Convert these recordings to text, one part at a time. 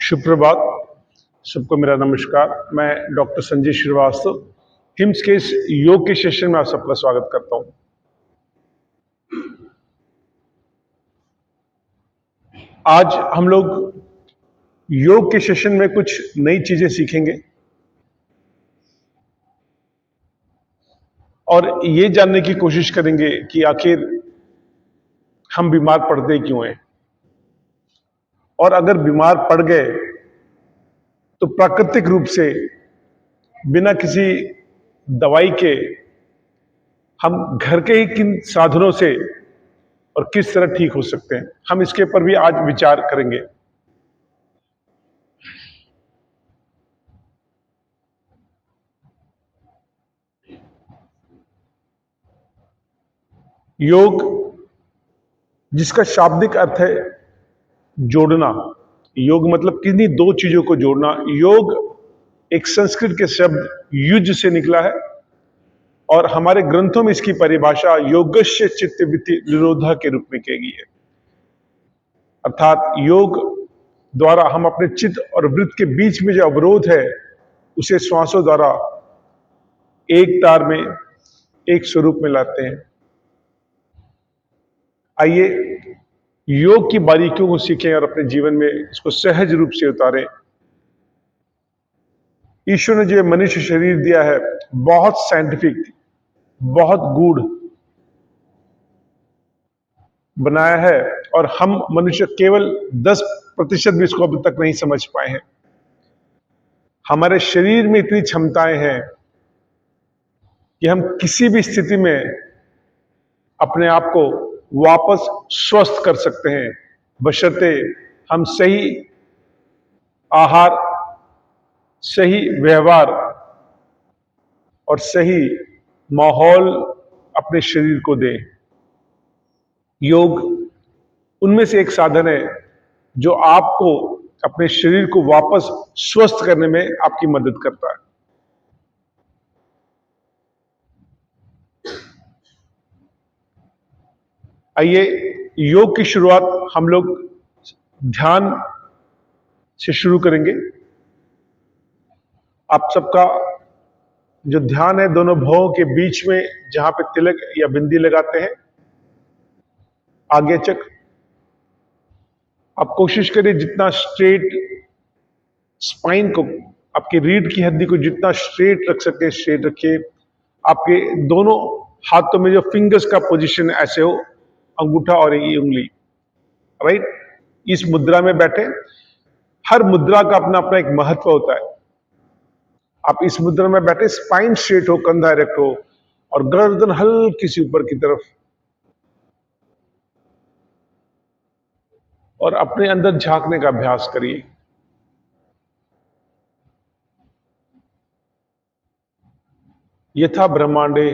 सुप्रभात। सबको मेरा नमस्कार। मैं डॉक्टर संजय श्रीवास्तव हिम्स के इस योग के सेशन में आप सबका स्वागत करता हूं। आज हम लोग योग के सेशन में कुछ नई चीजें सीखेंगे और ये जानने की कोशिश करेंगे कि आखिर हम बीमार पड़ते क्यों हैं, और अगर बीमार पड़ गए तो प्राकृतिक रूप से बिना किसी दवाई के हम घर के ही किन साधनों से और किस तरह ठीक हो सकते हैं, हम इसके ऊपर भी आज विचार करेंगे। योग, जिसका शाब्दिक अर्थ है जोड़ना। योग मतलब किन्हीं दो चीजों को जोड़ना। योग एक संस्कृत के शब्द युज से निकला है और हमारे ग्रंथों में इसकी परिभाषा योगस्य चित्त वृत्ति निरोधा के रूप में की गई है। अर्थात योग द्वारा हम अपने चित्त और वृत्त के बीच में जो अवरोध है उसे श्वासों द्वारा एक तार में, एक स्वरूप में लाते हैं। आइए योग की बारीकियों को सीखें और अपने जीवन में इसको सहज रूप से उतारें। ईश्वर ने जो मनुष्य शरीर दिया है बहुत साइंटिफिक, बहुत गूढ़ बनाया है और हम मनुष्य केवल 10% भी इसको अभी तक नहीं समझ पाए हैं। हमारे शरीर में इतनी क्षमताएं हैं कि हम किसी भी स्थिति में अपने आप को वापस स्वस्थ कर सकते हैं, बशर्ते हम सही आहार, सही व्यवहार और सही माहौल अपने शरीर को दें। योग उनमें से एक साधन है जो आपको अपने शरीर को वापस स्वस्थ करने में आपकी मदद करता है। आइए योग की शुरुआत हम लोग ध्यान से शुरू करेंगे। आप सबका जो ध्यान है दोनों भौं के बीच में जहां पे तिलक या बिंदी लगाते हैं, आगे चक आप कोशिश करिए जितना स्ट्रेट स्पाइन को, आपकी रीढ़ की हड्डी को जितना स्ट्रेट रख सके स्ट्रेट रखिए। आपके दोनों हाथों में जो फिंगर्स का पोजीशन ऐसे हो, अंगूठा और ये उंगली, राइट। इस मुद्रा में बैठे। हर मुद्रा का अपना अपना एक महत्व होता है। आप इस मुद्रा में बैठे, स्पाइन स्ट्रेट हो, कंधा डायरेक्ट हो और गर्दन हल्की सी ऊपर की तरफ, और अपने अंदर झांकने का अभ्यास करिए। यथा ब्रह्मांडे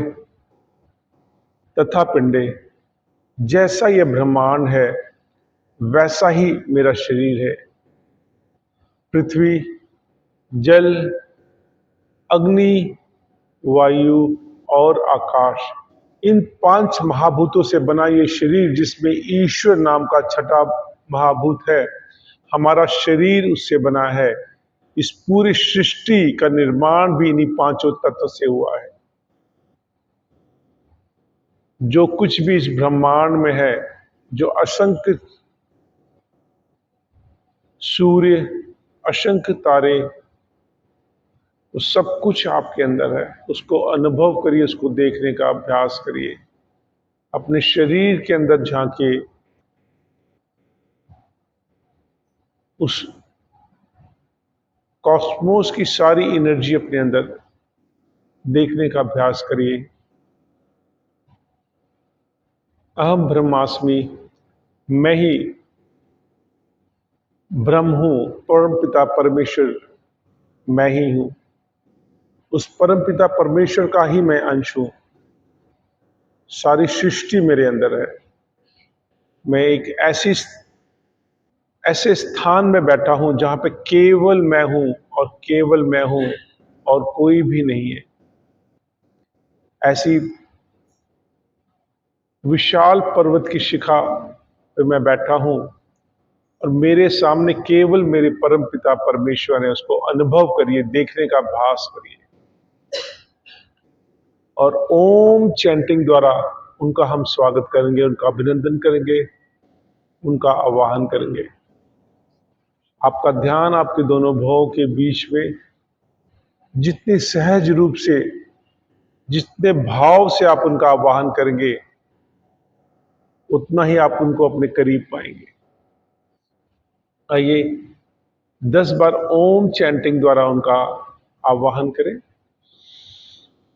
तथा पिंडे, जैसा यह ब्रह्मांड है वैसा ही मेरा शरीर है। पृथ्वी, जल, अग्नि, वायु और आकाश, इन 5 महाभूतों से बना ये शरीर, जिसमें ईश्वर नाम का छठा महाभूत है, हमारा शरीर उससे बना है। इस पूरी सृष्टि का निर्माण भी इन्हीं 5 तत्व से हुआ है। जो कुछ भी इस ब्रह्मांड में है, जो असंख्य सूर्य, असंख्य तारे, वो सब कुछ आपके अंदर है। उसको अनुभव करिए, उसको देखने का अभ्यास करिए। अपने शरीर के अंदर झांकिए, उस कॉस्मोस की सारी एनर्जी अपने अंदर देखने का अभ्यास करिए। अहम ब्रह्मास्मि, मैं ही ब्रह्म हूं, परम पिता परमेश्वर मैं ही हूं। उस परम पिता परमेश्वर का ही मैं अंश हूं। सारी सृष्टि मेरे अंदर है। मैं एक ऐसे स्थान में बैठा हूं जहां पे केवल मैं हूं और केवल मैं हूं और कोई भी नहीं है। ऐसी विशाल पर्वत की शिखा पे मैं बैठा हूं और मेरे सामने केवल मेरे परम पिता परमेश्वर है, उसको अनुभव करिए, देखने का अभ्यास करिए और ओम चैंटिंग द्वारा उनका हम स्वागत करेंगे, उनका अभिनंदन करेंगे, उनका आवाहन करेंगे। आपका ध्यान आपके दोनों भवों के बीच में जितने सहज रूप से, जितने भाव से आप उनका आवाहन करेंगे, उतना ही आप उनको अपने करीब पाएंगे। आइए 10 बार ओम चैंटिंग द्वारा उनका आवाहन करें।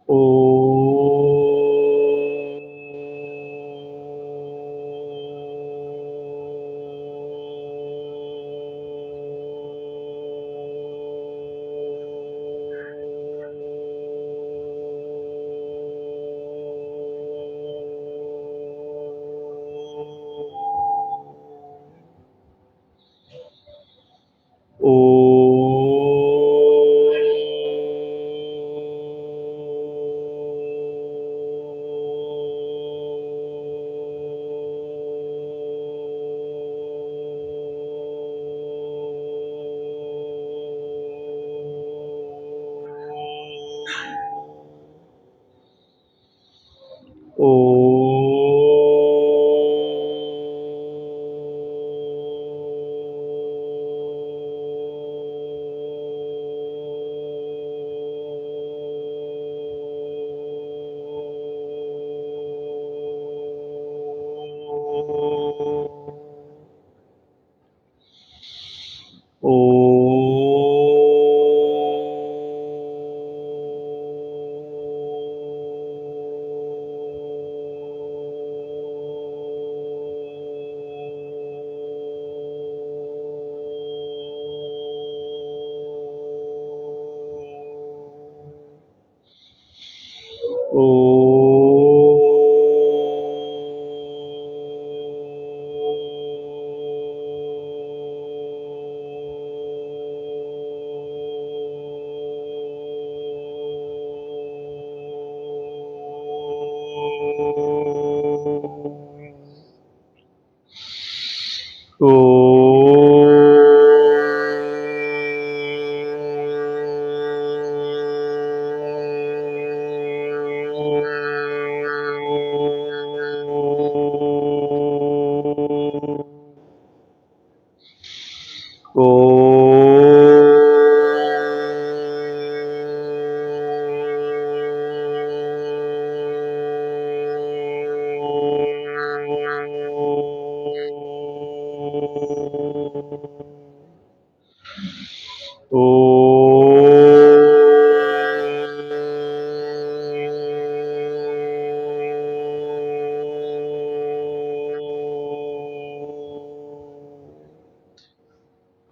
ओ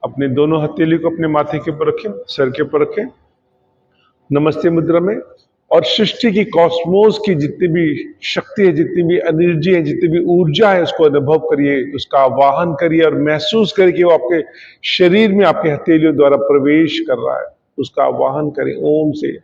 अपने दोनों हथेली को अपने माथे के ऊपर रखें, सर के ऊपर रखें, नमस्ते मुद्रा में। और सृष्टि की, कॉस्मोस की जितनी भी शक्ति है, जितनी भी एनर्जी है, जितनी भी ऊर्जा है, उसको अनुभव करिए, उसका आवाहन करिए और महसूस करिए कि वो आपके शरीर में आपके हथेलियों द्वारा प्रवेश कर रहा है। उसका आवाहन करें ओम से।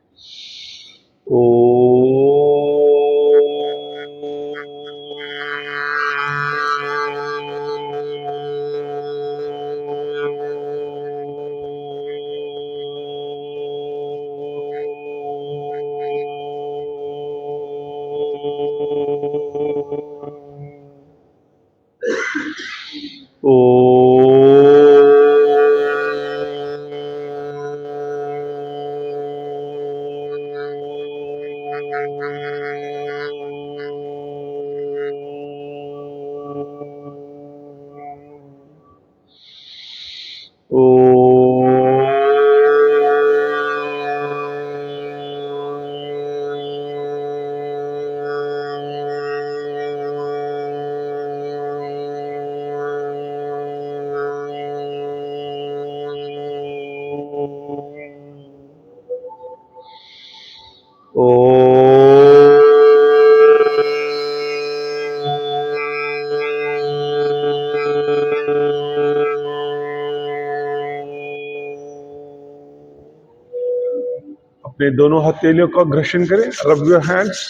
अपने दोनों हथेलियों का घर्षण करें, रब योर हैंड्स।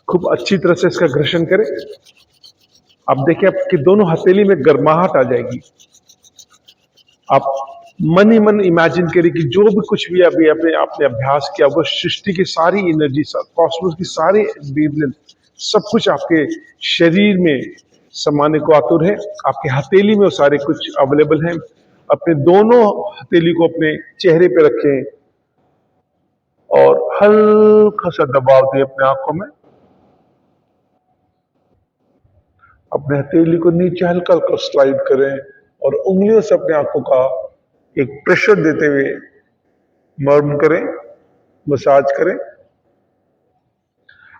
खूब अच्छी तरह से इसका घर्षण करें। आप देखिए आपकी दोनों हथेली में गर्माहट आ जाएगी। आप मन ही मन इमेजिन करिए कि जो भी कुछ भी अभी अभी आपने अभ्यास किया वो सृष्टि की सारी एनर्जी, कॉस्मोस की सारी वेवलेंथ, सब कुछ आपके शरीर में समाने को आतुर है। आपके हथेली में वो सारे कुछ अवेलेबल हैं। अपने दोनों हथेली को अपने चेहरे पे रखें और हल्का सा दबाव दें अपने आंखों में। अपने हथेली को नीचे हल्का हल्का स्लाइड करें और उंगलियों से अपने आंखों का एक प्रेशर देते हुए मर्म करें, मसाज करें।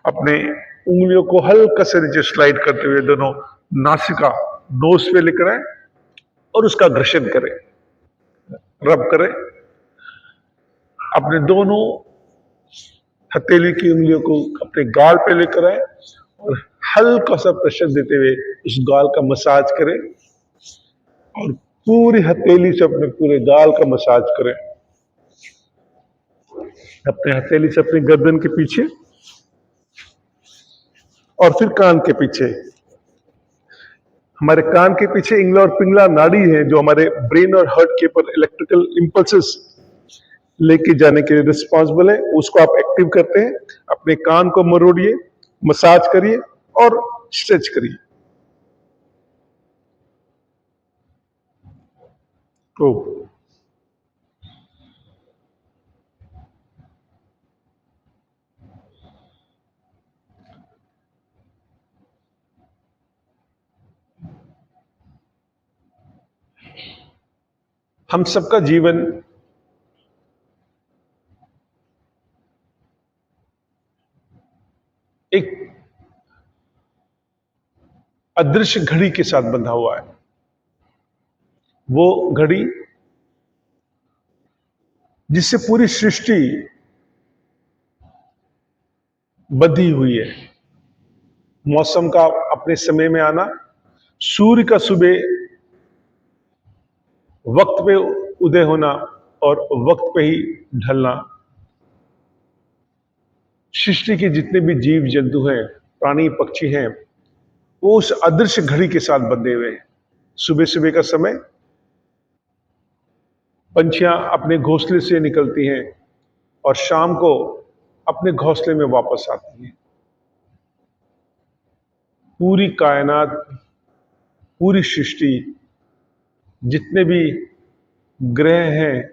अपने उंगलियों को हल्का से नीचे स्लाइड करते हुए दोनों नासिका, नोज पे लेकर आए और उसका घर्षण करें, रब करें। अपने दोनों हथेली की उंगलियों को अपने गाल पे लेकर आए और हल्का सा प्रेशर देते हुए उस गाल का मसाज करें और पूरी हथेली से अपने पूरे गाल का मसाज करें। अपने हथेली से अपनी गर्दन के पीछे और फिर कान के पीछे। हमारे कान के पीछे इंगला और पिंगला नाड़ी है जो हमारे ब्रेन और हार्ट के ऊपर इलेक्ट्रिकल इंपल्सेस लेके जाने के लिए रिस्पॉन्सिबल है। उसको आप एक्टिव करते हैं। अपने कान को मरोड़िए, मसाज करिए और स्ट्रेच करिए। तो हम सबका जीवन एक अदृश्य घड़ी के साथ बंधा हुआ है। वो घड़ी जिससे पूरी सृष्टि बंधी हुई है। मौसम का अपने समय में आना, सूर्य का सुबह वक्त पे उदय होना और वक्त पे ही ढलना। सृष्टि के जितने भी जीव जंतु हैं, प्राणी पक्षी हैं, वो उस अदृश्य घड़ी के साथ बंधे हुए हैं। सुबह सुबह का समय पंछियां अपने घोंसले से निकलती हैं और शाम को अपने घोंसले में वापस आती हैं। पूरी कायनात, पूरी सृष्टि, जितने भी ग्रह हैं,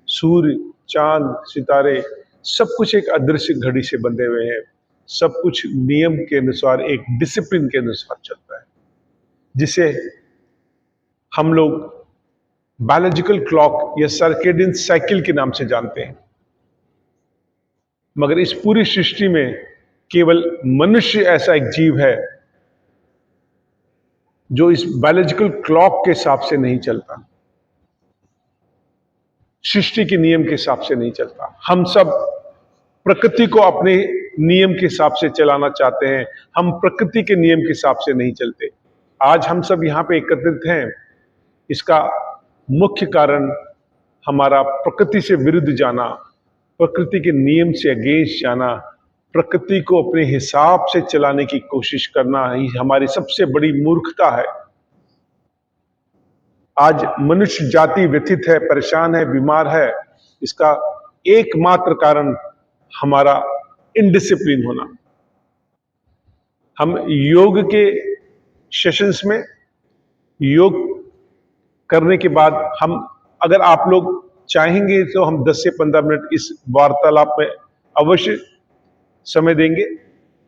सूर्य, चांद, सितारे, सब कुछ एक अदृश्य घड़ी से बंधे हुए हैं। सब कुछ नियम के अनुसार, एक डिसिप्लिन के अनुसार चलता है, जिसे हम लोग बायोलॉजिकल क्लॉक या सर्केडियन साइकिल के नाम से जानते हैं। मगर इस पूरी सृष्टि में केवल मनुष्य ऐसा एक जीव है जो इस बायोलॉजिकल क्लॉक के हिसाब से नहीं चलता, सृष्टि के नियम के हिसाब से नहीं चलता। हम सब प्रकृति को अपने नियम के हिसाब से चलाना चाहते हैं। हम प्रकृति के नियम के हिसाब से नहीं चलते। आज हम सब यहां पे एकत्रित हैं, इसका मुख्य कारण हमारा प्रकृति से विरुद्ध जाना, प्रकृति के नियम से अगेंस्ट जाना, प्रकृति को अपने हिसाब से चलाने की कोशिश करना ही हमारी सबसे बड़ी मूर्खता है। आज मनुष्य जाति व्यथित है, परेशान है, बीमार है। इसका एकमात्र कारण हमारा इनडिसिप्लिन होना। हम योग के सेशंस में योग करने के बाद हम, अगर आप लोग चाहेंगे तो हम 10 से 15 मिनट इस वार्तालाप में अवश्य समय देंगे।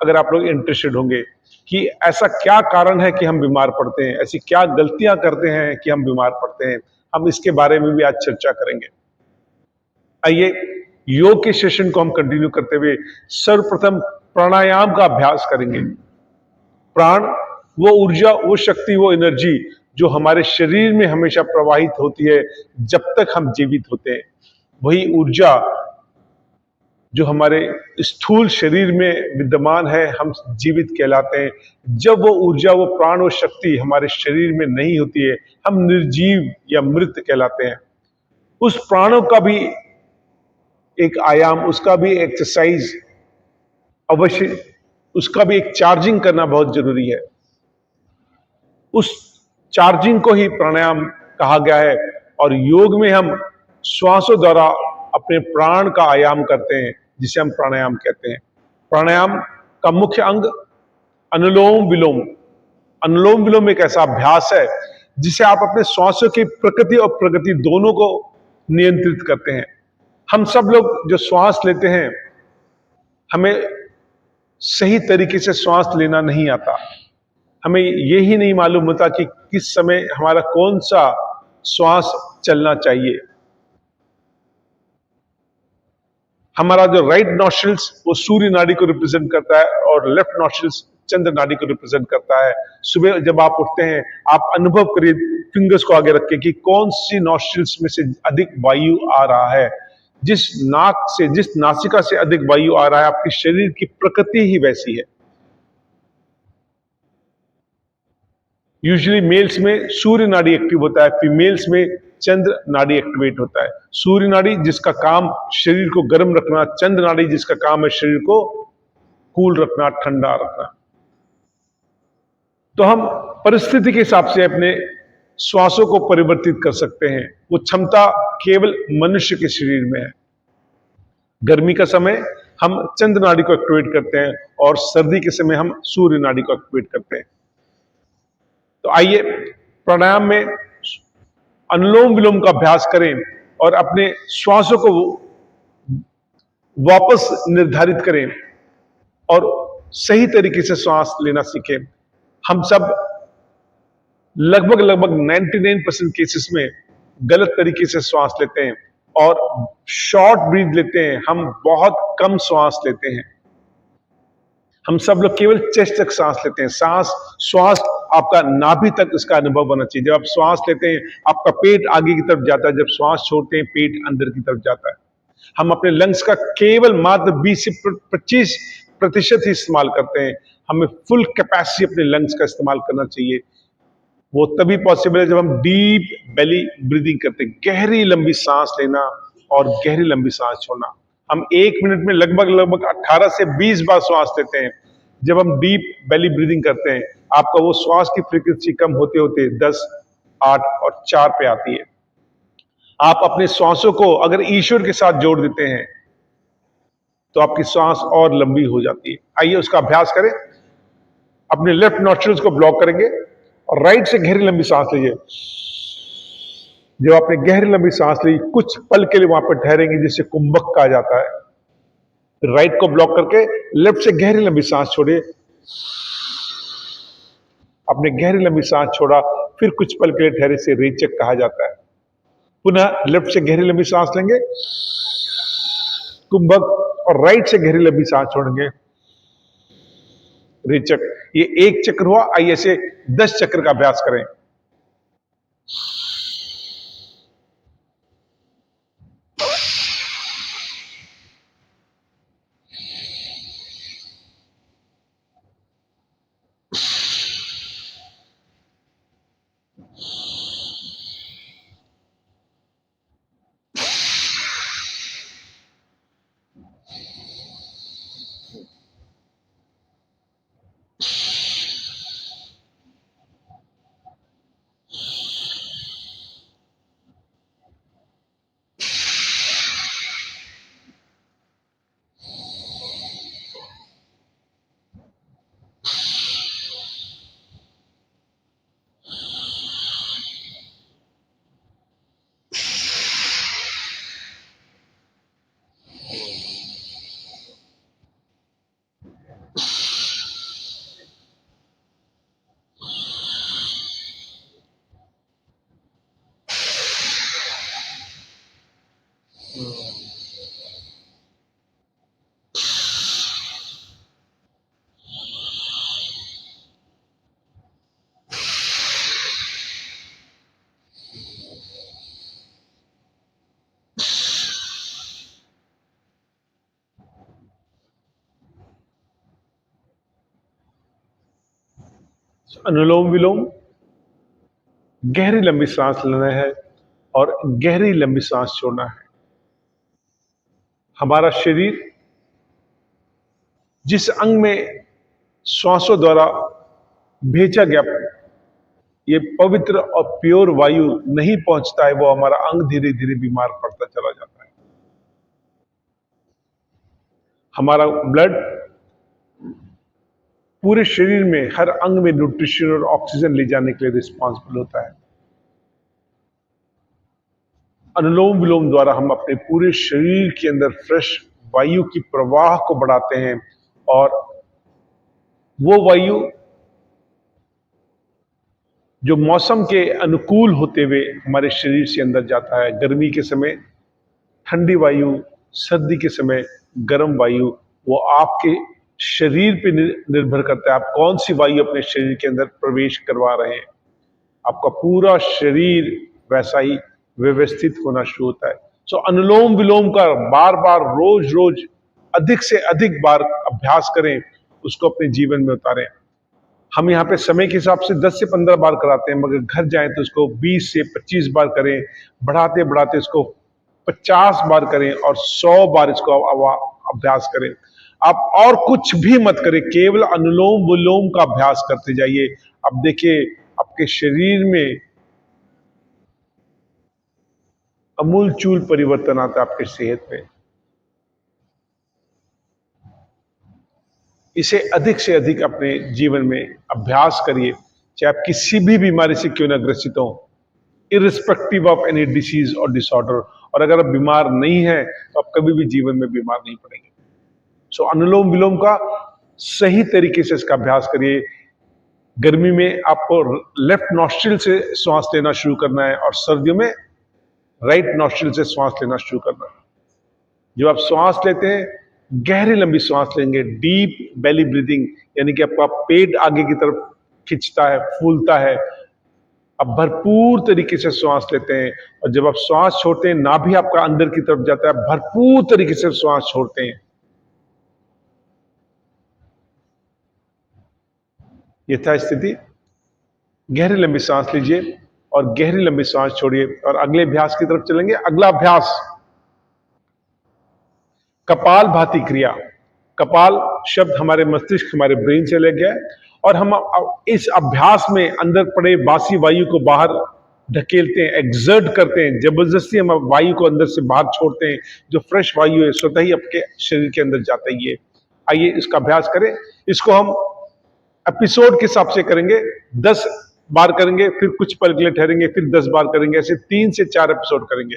अगर आप लोग इंटरेस्टेड होंगे कि ऐसा क्या कारण है कि हम बीमार पड़ते हैं, ऐसी क्या गलतियां करते हैं कि हम बीमार पड़ते हैं, हम इसके बारे में भी आज चर्चा करेंगे। आइए योग के सेशन को हम कंटिन्यू करते हुए सर्वप्रथम प्राणायाम का अभ्यास करेंगे। प्राण वो ऊर्जा, वो शक्ति, वो एनर्जी जो हमारे शरीर में हमेशा प्रवाहित होती है जब तक हम जीवित होते हैं। वही ऊर्जा जो हमारे स्थूल शरीर में विद्यमान है, हम जीवित कहलाते हैं। जब वो ऊर्जा, वो प्राण, वो शक्ति हमारे शरीर में नहीं होती है, हम निर्जीव या मृत कहलाते हैं। उस प्राणों का भी एक आयाम, उसका भी एक्सरसाइज अवश्य उसका भी एक चार्जिंग करना बहुत जरूरी है। उस चार्जिंग को ही प्राणायाम कहा गया है। और योग में हम श्वासों द्वारा अपने प्राण का आयाम करते हैं, जिसे हम प्राणायाम कहते हैं। प्राणायाम का मुख्य अंग अनुलोम विलोम। अनुलोम विलोम एक ऐसा अभ्यास है जिसे आप अपने श्वासों की प्रकृति और प्रगति दोनों को नियंत्रित करते हैं। हम सब लोग जो श्वास लेते हैं, हमें सही तरीके से श्वास लेना नहीं आता। हमें यही नहीं मालूम होता कि किस समय हमारा कौन सा श्वास चलना चाहिए। हमारा जो राइट नॉस्ट्रिल्स वो सूर्य नाड़ी को रिप्रेजेंट करता है और लेफ्ट नॉस्ट्रिल्स चंद्र नाड़ी को रिप्रेजेंट करता है। सुबह जब आप उठते हैं, आप अनुभव करिए फिंगर्स को आगे रख के कि कौन सी नॉस्ट्रिल्स में से अधिक वायु आ रहा है। जिस नाक से, जिस नासिका से अधिक वायु आ रहा है, आपके शरीर की प्रकृति ही वैसी है। यूजुअली मेल्स में सूर्य नाड़ी एक्टिव होता है, फीमेल्स में चंद्र नाड़ी एक्टिवेट होता है। सूर्य नाड़ी जिसका काम शरीर को गर्म रखना, चंद्र नाड़ी जिसका काम है शरीर को कूल रखना, ठंडा रखना। तो हम परिस्थिति के हिसाब से अपने श्वासों को परिवर्तित कर सकते हैं। वो क्षमता केवल मनुष्य के शरीर में है। गर्मी का समय हम चंद्र नाड़ी को एक्टिवेट करते हैं और सर्दी के समय हम सूर्य नाड़ी को एक्टिवेट करते हैं। तो आइए प्राणायाम में अनुलोम विलोम का अभ्यास करें और अपने श्वासों को वापस निर्धारित करें और सही तरीके से श्वास लेना सीखें। हम सब लगभग 99% केसेस में गलत तरीके से श्वास लेते हैं और शॉर्ट ब्रीथ लेते हैं। हम बहुत कम श्वास लेते हैं। हम सब लोग केवल चेस्ट तक सांस लेते हैं। श्वास आपका नाभि तक इसका अनुभव होना चाहिए। जब आप श्वास लेते हैं, आपका पेट आगे की तरफ जाता है। जब श्वास छोड़ते हैं, पेट अंदर की तरफ जाता है। हम अपने लंग्स का केवल मात्र 20 से 25% ही इस्तेमाल करते हैं। हमें फुल कैपेसिटी अपने लंग्स का इस्तेमाल करना चाहिए। वो तभी पॉसिबल है जब हम डीप बेली ब्रीदिंग करते हैं, गहरी लंबी सांस लेना और गहरी लंबी सांस छोड़ना। हम 1 मिनट में लगभग 18 से 20 बार श्वास लेते हैं। जब हम डीप बेली ब्रीदिंग करते हैं, आपका वो श्वास की फ्रीक्वेंसी कम होते होते 10, 8 और 4 पे आती है। आप अपने श्वासों को अगर ईश्वर के साथ जोड़ देते हैं तो आपकी श्वास और लंबी हो जाती है। आइए उसका अभ्यास करें। अपने लेफ्ट नॉस्ट्रिल्स को ब्लॉक करेंगे और राइट से गहरी लंबी सांस लीजिए। जब आपने गहरी लंबी सांस ली, कुछ पल के लिए वहां पर ठहरेंगे, जिसे कुंभक कहा जाता है। राइट को ब्लॉक करके लेफ्ट से गहरी लंबी सांस छोड़िए। आपने गहरी लंबी सांस छोड़ा, फिर कुछ पल के लिए ठहरे, से रेचक कहा जाता है। पुनः लेफ्ट से गहरी लंबी सांस लेंगे, कुंभक, और राइट से गहरी लंबी सांस छोड़ेंगे, रेचक। ये 1 चक्र हुआ। आइए ऐसे 10 चक्र का अभ्यास करें। अनुलोम विलोम, गहरी लंबी सांस लेना है और गहरी लंबी सांस छोड़ना है। हमारा शरीर जिस अंग में श्वासों द्वारा भेजा गया ये पवित्र और प्योर वायु नहीं पहुंचता है, वो हमारा अंग धीरे धीरे बीमार पड़ता चला जाता है। हमारा ब्लड पूरे शरीर में हर अंग में न्यूट्रिशन और ऑक्सीजन ले जाने के लिए रिस्पॉन्सिबल होता है। अनुलोम विलोम द्वारा हम अपने पूरे शरीर के अंदर फ्रेश वायु की प्रवाह को बढ़ाते हैं, और वो वायु जो मौसम के अनुकूल होते हुए हमारे शरीर से अंदर जाता है। गर्मी के समय ठंडी वायु, सर्दी के समय गर्म वायु, वो आपके शरीर पे निर्भर करता है आप कौन सी वायु अपने शरीर के अंदर प्रवेश करवा रहे हैं। आपका पूरा शरीर वैसा ही व्यवस्थित होना शुरू होता है। सो अनुलोम विलोम का बार बार रोज रोज अधिक से अधिक बार अभ्यास करें, उसको अपने जीवन में उतारें। हम यहाँ पे समय के हिसाब से 10 से 15 बार कराते हैं, मगर घर जाएं तो इसको 20 से 25 बार करें, बढ़ाते बढ़ाते इसको 50 बार करें और 100 बार इसको अभ्यास करें। आप और कुछ भी मत करें, केवल अनुलोम विलोम का अभ्यास करते जाइए। अब देखिए आपके शरीर में अमूलचूल परिवर्तन आता है आपकी सेहत में। इसे अधिक से अधिक अपने जीवन में अभ्यास करिए, चाहे आप किसी भी बीमारी से क्यों न ग्रसित हो, इरिस्पेक्टिव ऑफ एनी डिसीज और डिसऑर्डर। और अगर आप बीमार नहीं है तो आप कभी भी जीवन में बीमार नहीं पड़ेंगे। सो अनुलोम विलोम का सही तरीके से इसका अभ्यास करिए। गर्मी में आपको लेफ्ट नॉस्ट्रिल से श्वास लेना शुरू करना है, और सर्दियों में राइट नॉस्ट्रिल से श्वास लेना शुरू करना है। जब आप श्वास लेते हैं, गहरी लंबी श्वास लेंगे, डीप बेली ब्रीदिंग, यानी कि आपका पेट आगे की तरफ खिंचता है, फूलता है। अब भरपूर तरीके से श्वास लेते हैं, और जब आप श्वास छोड़ते हैं, नाभि आपका अंदर की तरफ जाता है, भरपूर तरीके से श्वास छोड़ते हैं। यथास्थिति गहरी लंबी सांस लीजिए और गहरी लंबी सांस छोड़िए, और अगले अभ्यास की तरफ चलेंगे। अगला अभ्यास कपाल भाती क्रिया। कपाल शब्द हमारे मस्तिष्क, हमारे ब्रेन से ले गया है, और हम इस अभ्यास में अंदर पड़े बासी वायु को बाहर ढकेलते हैं, एक्सर्ट करते हैं, जबरदस्ती हम वायु को अंदर से बाहर छोड़ते हैं। जो फ्रेश वायु है स्वतः ही आपके शरीर के अंदर जाता ही है। आइए इसका अभ्यास करें। इसको हम एपिसोड के हिसाब से करेंगे। 10 बार करेंगे, फिर कुछ पल के लिए ठहरेंगे, फिर 10 बार करेंगे, ऐसे 3 से 4 एपिसोड करेंगे।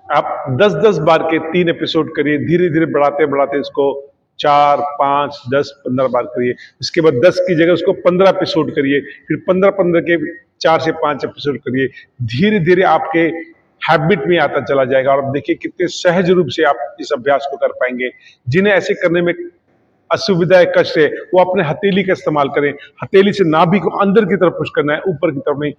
आप 10-10 बार के 3 एपिसोड करिए, धीरे धीरे बढ़ाते बढ़ाते इसको 4, 5, 10, 15 बार करिए। इसके बाद 10 की जगह उसको 15 एपिसोड करिए, फिर 15-15 के 4 से 5 एपिसोड करिए। धीरे धीरे आपके हैबिट में आता चला जाएगा, और आप देखिए कितने सहज रूप से आप इस अभ्यास को कर पाएंगे। जिन्हें ऐसे करने में असुविधा है, कष्ट है, वो अपने हथेली का इस्तेमाल करें। हथेली से नाभि को अंदर की तरफ पुश करना है, ऊपर की तरफ नहीं।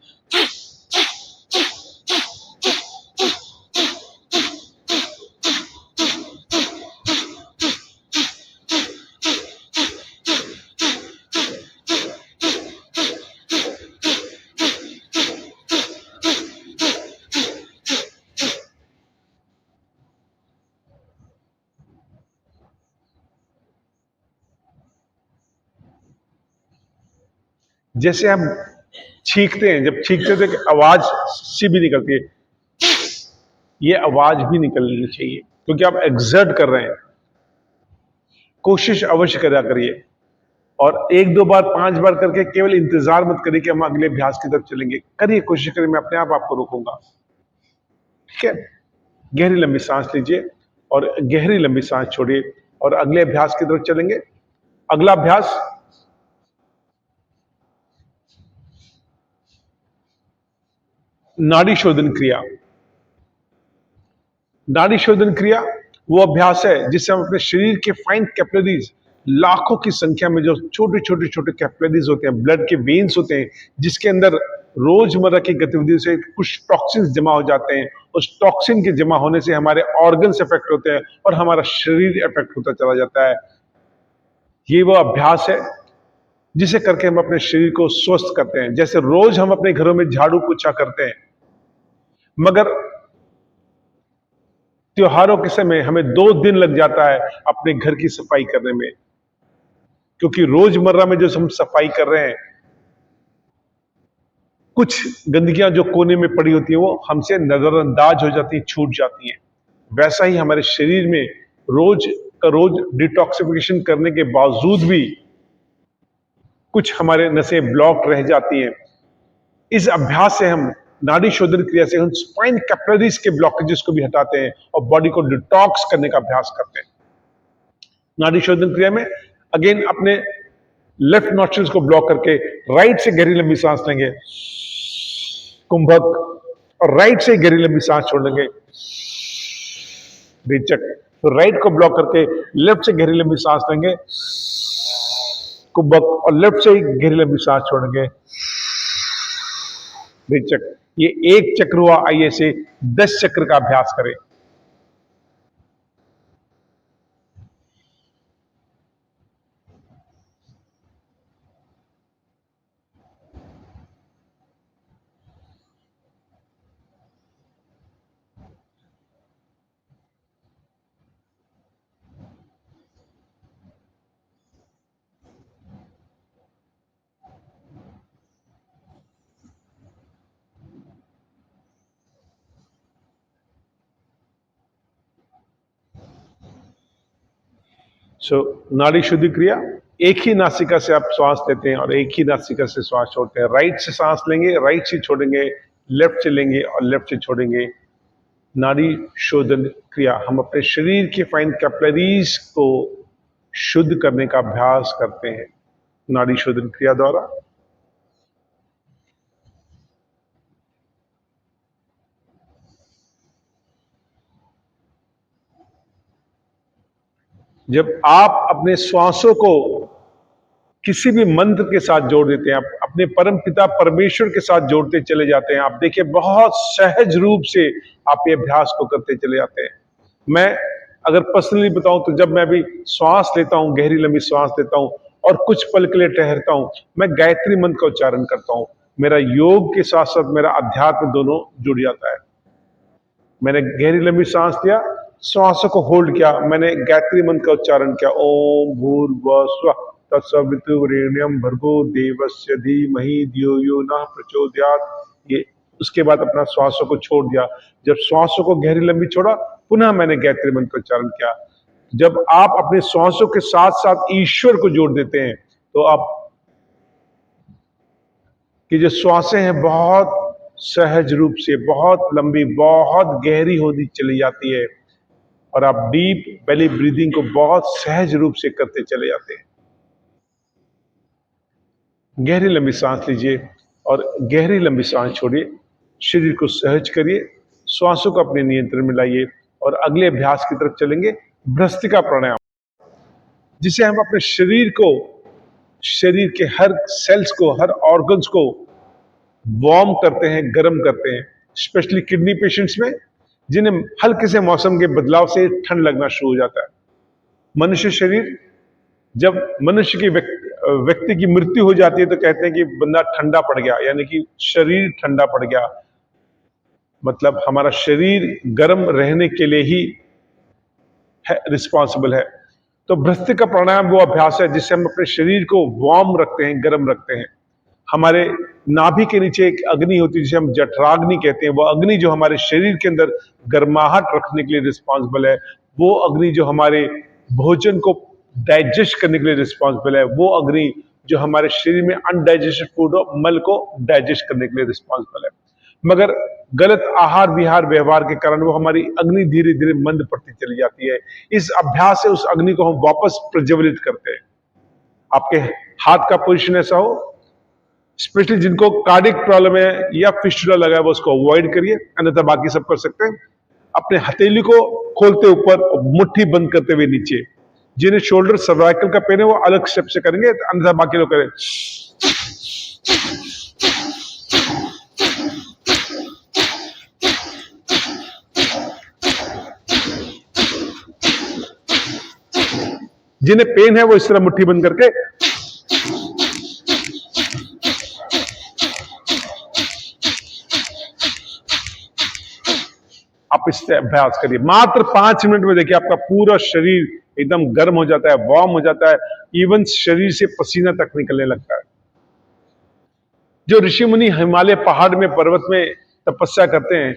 जैसे हम छींकते हैं, जब छींकते थे आवाज सी भी निकलती है, ये आवाज भी निकलनी चाहिए, क्योंकि आप एक्सर्ट कर रहे हैं। कोशिश अवश्य करा करिए, और 1-2 बार 5 बार करके केवल इंतजार मत करिए कि हम अगले अभ्यास की तरफ चलेंगे। करिए, कोशिश करिए, मैं अपने आप आपको रोकूंगा। ठीक है, गहरी लंबी सांस लीजिए और गहरी लंबी सांस छोड़िए, और अगले अभ्यास की तरफ चलेंगे। अगला अभ्यास नाड़ी शोधन क्रिया। नाड़ी शोधन क्रिया वो अभ्यास है जिससे हम अपने शरीर के फाइन कैपिलरीज, लाखों की संख्या में जो छोटे छोटे छोटे कैपिलरीज होते हैं, ब्लड के वेन्स होते हैं, जिसके अंदर रोजमर्रा की गतिविधियों से कुछ टॉक्सिन्स जमा हो जाते हैं। उस टॉक्सिन के जमा होने से हमारे ऑर्गन्स इफेक्ट होते हैं और हमारा शरीर इफेक्ट होता चला जाता है। ये वो अभ्यास है जिसे करके हम अपने शरीर को स्वस्थ करते हैं। जैसे रोज हम अपने घरों में झाड़ू पोछा करते हैं, मगर त्योहारों के समय हमें 2 दिन लग जाता है अपने घर की सफाई करने में, क्योंकि रोजमर्रा में जो हम सफाई कर रहे हैं, कुछ गंदगियां जो कोने में पड़ी होती है वो हमसे नजरअंदाज हो जाती है, छूट जाती हैं। वैसा ही हमारे शरीर में रोज का रोज डिटॉक्सिफिकेशन करने के बावजूद भी कुछ हमारे नसें ब्लॉक रह जाती हैं। इस अभ्यास से हम नाड़ी शोधन क्रिया से हम स्पाइन कैपिलरीज के ब्लॉकेजेस को भी हटाते हैं और बॉडी को डिटॉक्स करने का अभ्यास करते हैं। नाड़ी शोधन क्रिया में अगेन अपने लेफ्ट नॉस्ट्रिल्स को ब्लॉक करके राइट से गहरी लंबी सांस लेंगे, कुंभक, और राइट से गहरी लंबी सांस छोड़ेंगे, रेचक। तो राइट को ब्लॉक करके लेफ्ट से गहरी लंबी सांस लेंगे, कुंभक, और लेफ्ट से गहरी लंबी सांस छोड़ेंगे, रेचक। ये 1 चक्र हुआ। आइए से 10 चक्र का अभ्यास करें। नाड़ी शुद्धि क्रिया, एक ही नासिका से आप श्वास लेते हैं और एक ही नासिका से श्वास छोड़ते हैं। राइट से सांस लेंगे, राइट से छोड़ेंगे, लेफ्ट से लेंगे और लेफ्ट से छोड़ेंगे। नाड़ी शोधन क्रिया, हम अपने शरीर के फाइन कैपिलरीज को शुद्ध करने का अभ्यास करते हैं नाड़ी शोधन क्रिया द्वारा। जब आप अपने श्वासों को किसी भी मंत्र के साथ जोड़ देते हैं, आप अपने परम पिता परमेश्वर के साथ जोड़ते चले जाते हैं, आप देखिए बहुत सहज रूप से आप ये अभ्यास को करते चले जाते हैं। मैं अगर पर्सनली बताऊं तो जब मैं भी श्वास लेता हूं, गहरी लंबी श्वास लेता हूं और कुछ पल के लिए ठहरता हूं, मैं गायत्री मंत्र का उच्चारण करता हूं। मेरा योग के साथ साथ मेरा अध्यात्म दोनों जुड़ जाता है। मैंने गहरी लंबी सांस लिया, श्वासों को होल्ड किया, मैंने गायत्री मंत्र का उच्चारण किया, ओम भूर्भुवः स्वः तत्सवितुर्वरेण्यं भर्गो देवस्य धीमहि धियो यो नः प्रचोदयात्। ये उसके बाद अपना श्वासों को छोड़ दिया। जब श्वासों को गहरी लंबी छोड़ा, पुनः मैंने गायत्री मंत्र का उच्चारण किया। जब आप अपने श्वासों के साथ साथ ईश्वर को जोड़ देते हैं तो आप कि जो श्वासें हैं बहुत सहज रूप से, बहुत लंबी, बहुत गहरी होती चली जाती है और आप डीप बेली ब्रीदिंग को बहुत सहज रूप से करते चले जाते हैं। गहरी लंबी सांस लीजिए और गहरी लंबी सांस छोड़िए। शरीर को सहज करिए, श्वासों को अपने नियंत्रण में लाइए और अगले अभ्यास की तरफ चलेंगे, भ्रस्त्रिका प्राणायाम, जिसे हम अपने शरीर को, शरीर के हर सेल्स को, हर ऑर्गन्स को वार्म करते हैं, गर्म करते हैं। स्पेशली किडनी पेशेंट्स में, जिन्हें हल्के से मौसम के बदलाव से ठंड लगना शुरू हो जाता है। मनुष्य शरीर, जब मनुष्य की व्यक्ति की मृत्यु हो जाती है तो कहते हैं कि बंदा ठंडा पड़ गया, यानी कि शरीर ठंडा पड़ गया। मतलब हमारा शरीर गर्म रहने के लिए ही रिस्पॉन्सिबल है। तो भ्रस्त्रिका प्राणायाम वो अभ्यास है जिससे हम अपने शरीर को वार्म रखते हैं, गर्म रखते हैं। हमारे नाभि के नीचे एक अग्नि होती है जिसे हम जठराग्नि कहते हैं। वो अग्नि जो हमारे शरीर के अंदर गर्माहट रखने के लिए रिस्पॉन्सिबल है, वो अग्नि जो हमारे भोजन को डाइजेस्ट करने के लिए रिस्पॉन्सिबल है, वो अग्नि जो हमारे शरीर में अनडाइजेस्टेड फूड और मल को डाइजेस्ट करने के लिए रिस्पॉन्सिबल है। मगर गलत आहार विहार व्यवहार के कारण वो हमारी अग्नि धीरे धीरे मंद पड़ती चली जाती है। इस अभ्यास से उस अग्नि को हम वापस प्रज्वलित करते हैं। आपके हाथ का पोजीशन ऐसा हो, स्पेशली जिनको कार्डिक प्रॉब्लम है या फिस्टुला लगा है वो उसको अवॉइड करिए, अन्यथा बाकी सब कर सकते हैं। अपने हथेली को खोलते ऊपर, मुट्ठी बंद करते हुए नीचे। जिन्हें शोल्डर सर्वाइकल का पेन है वो अलग स्टेप से करेंगे, अन्यथा बाकी लोग करें। जिन्हें पेन है वो इस तरह मुट्ठी बंद करके आप इससे अभ्यास करिए। मात्र 5 मिनट में देखिए आपका पूरा शरीर एकदम गर्म हो जाता है, वार्म हो जाता है, इवन शरीर से पसीना तक निकलने लगता है। जो ऋषि मुनि हिमालय पहाड़ में, पर्वत में तपस्या करते हैं,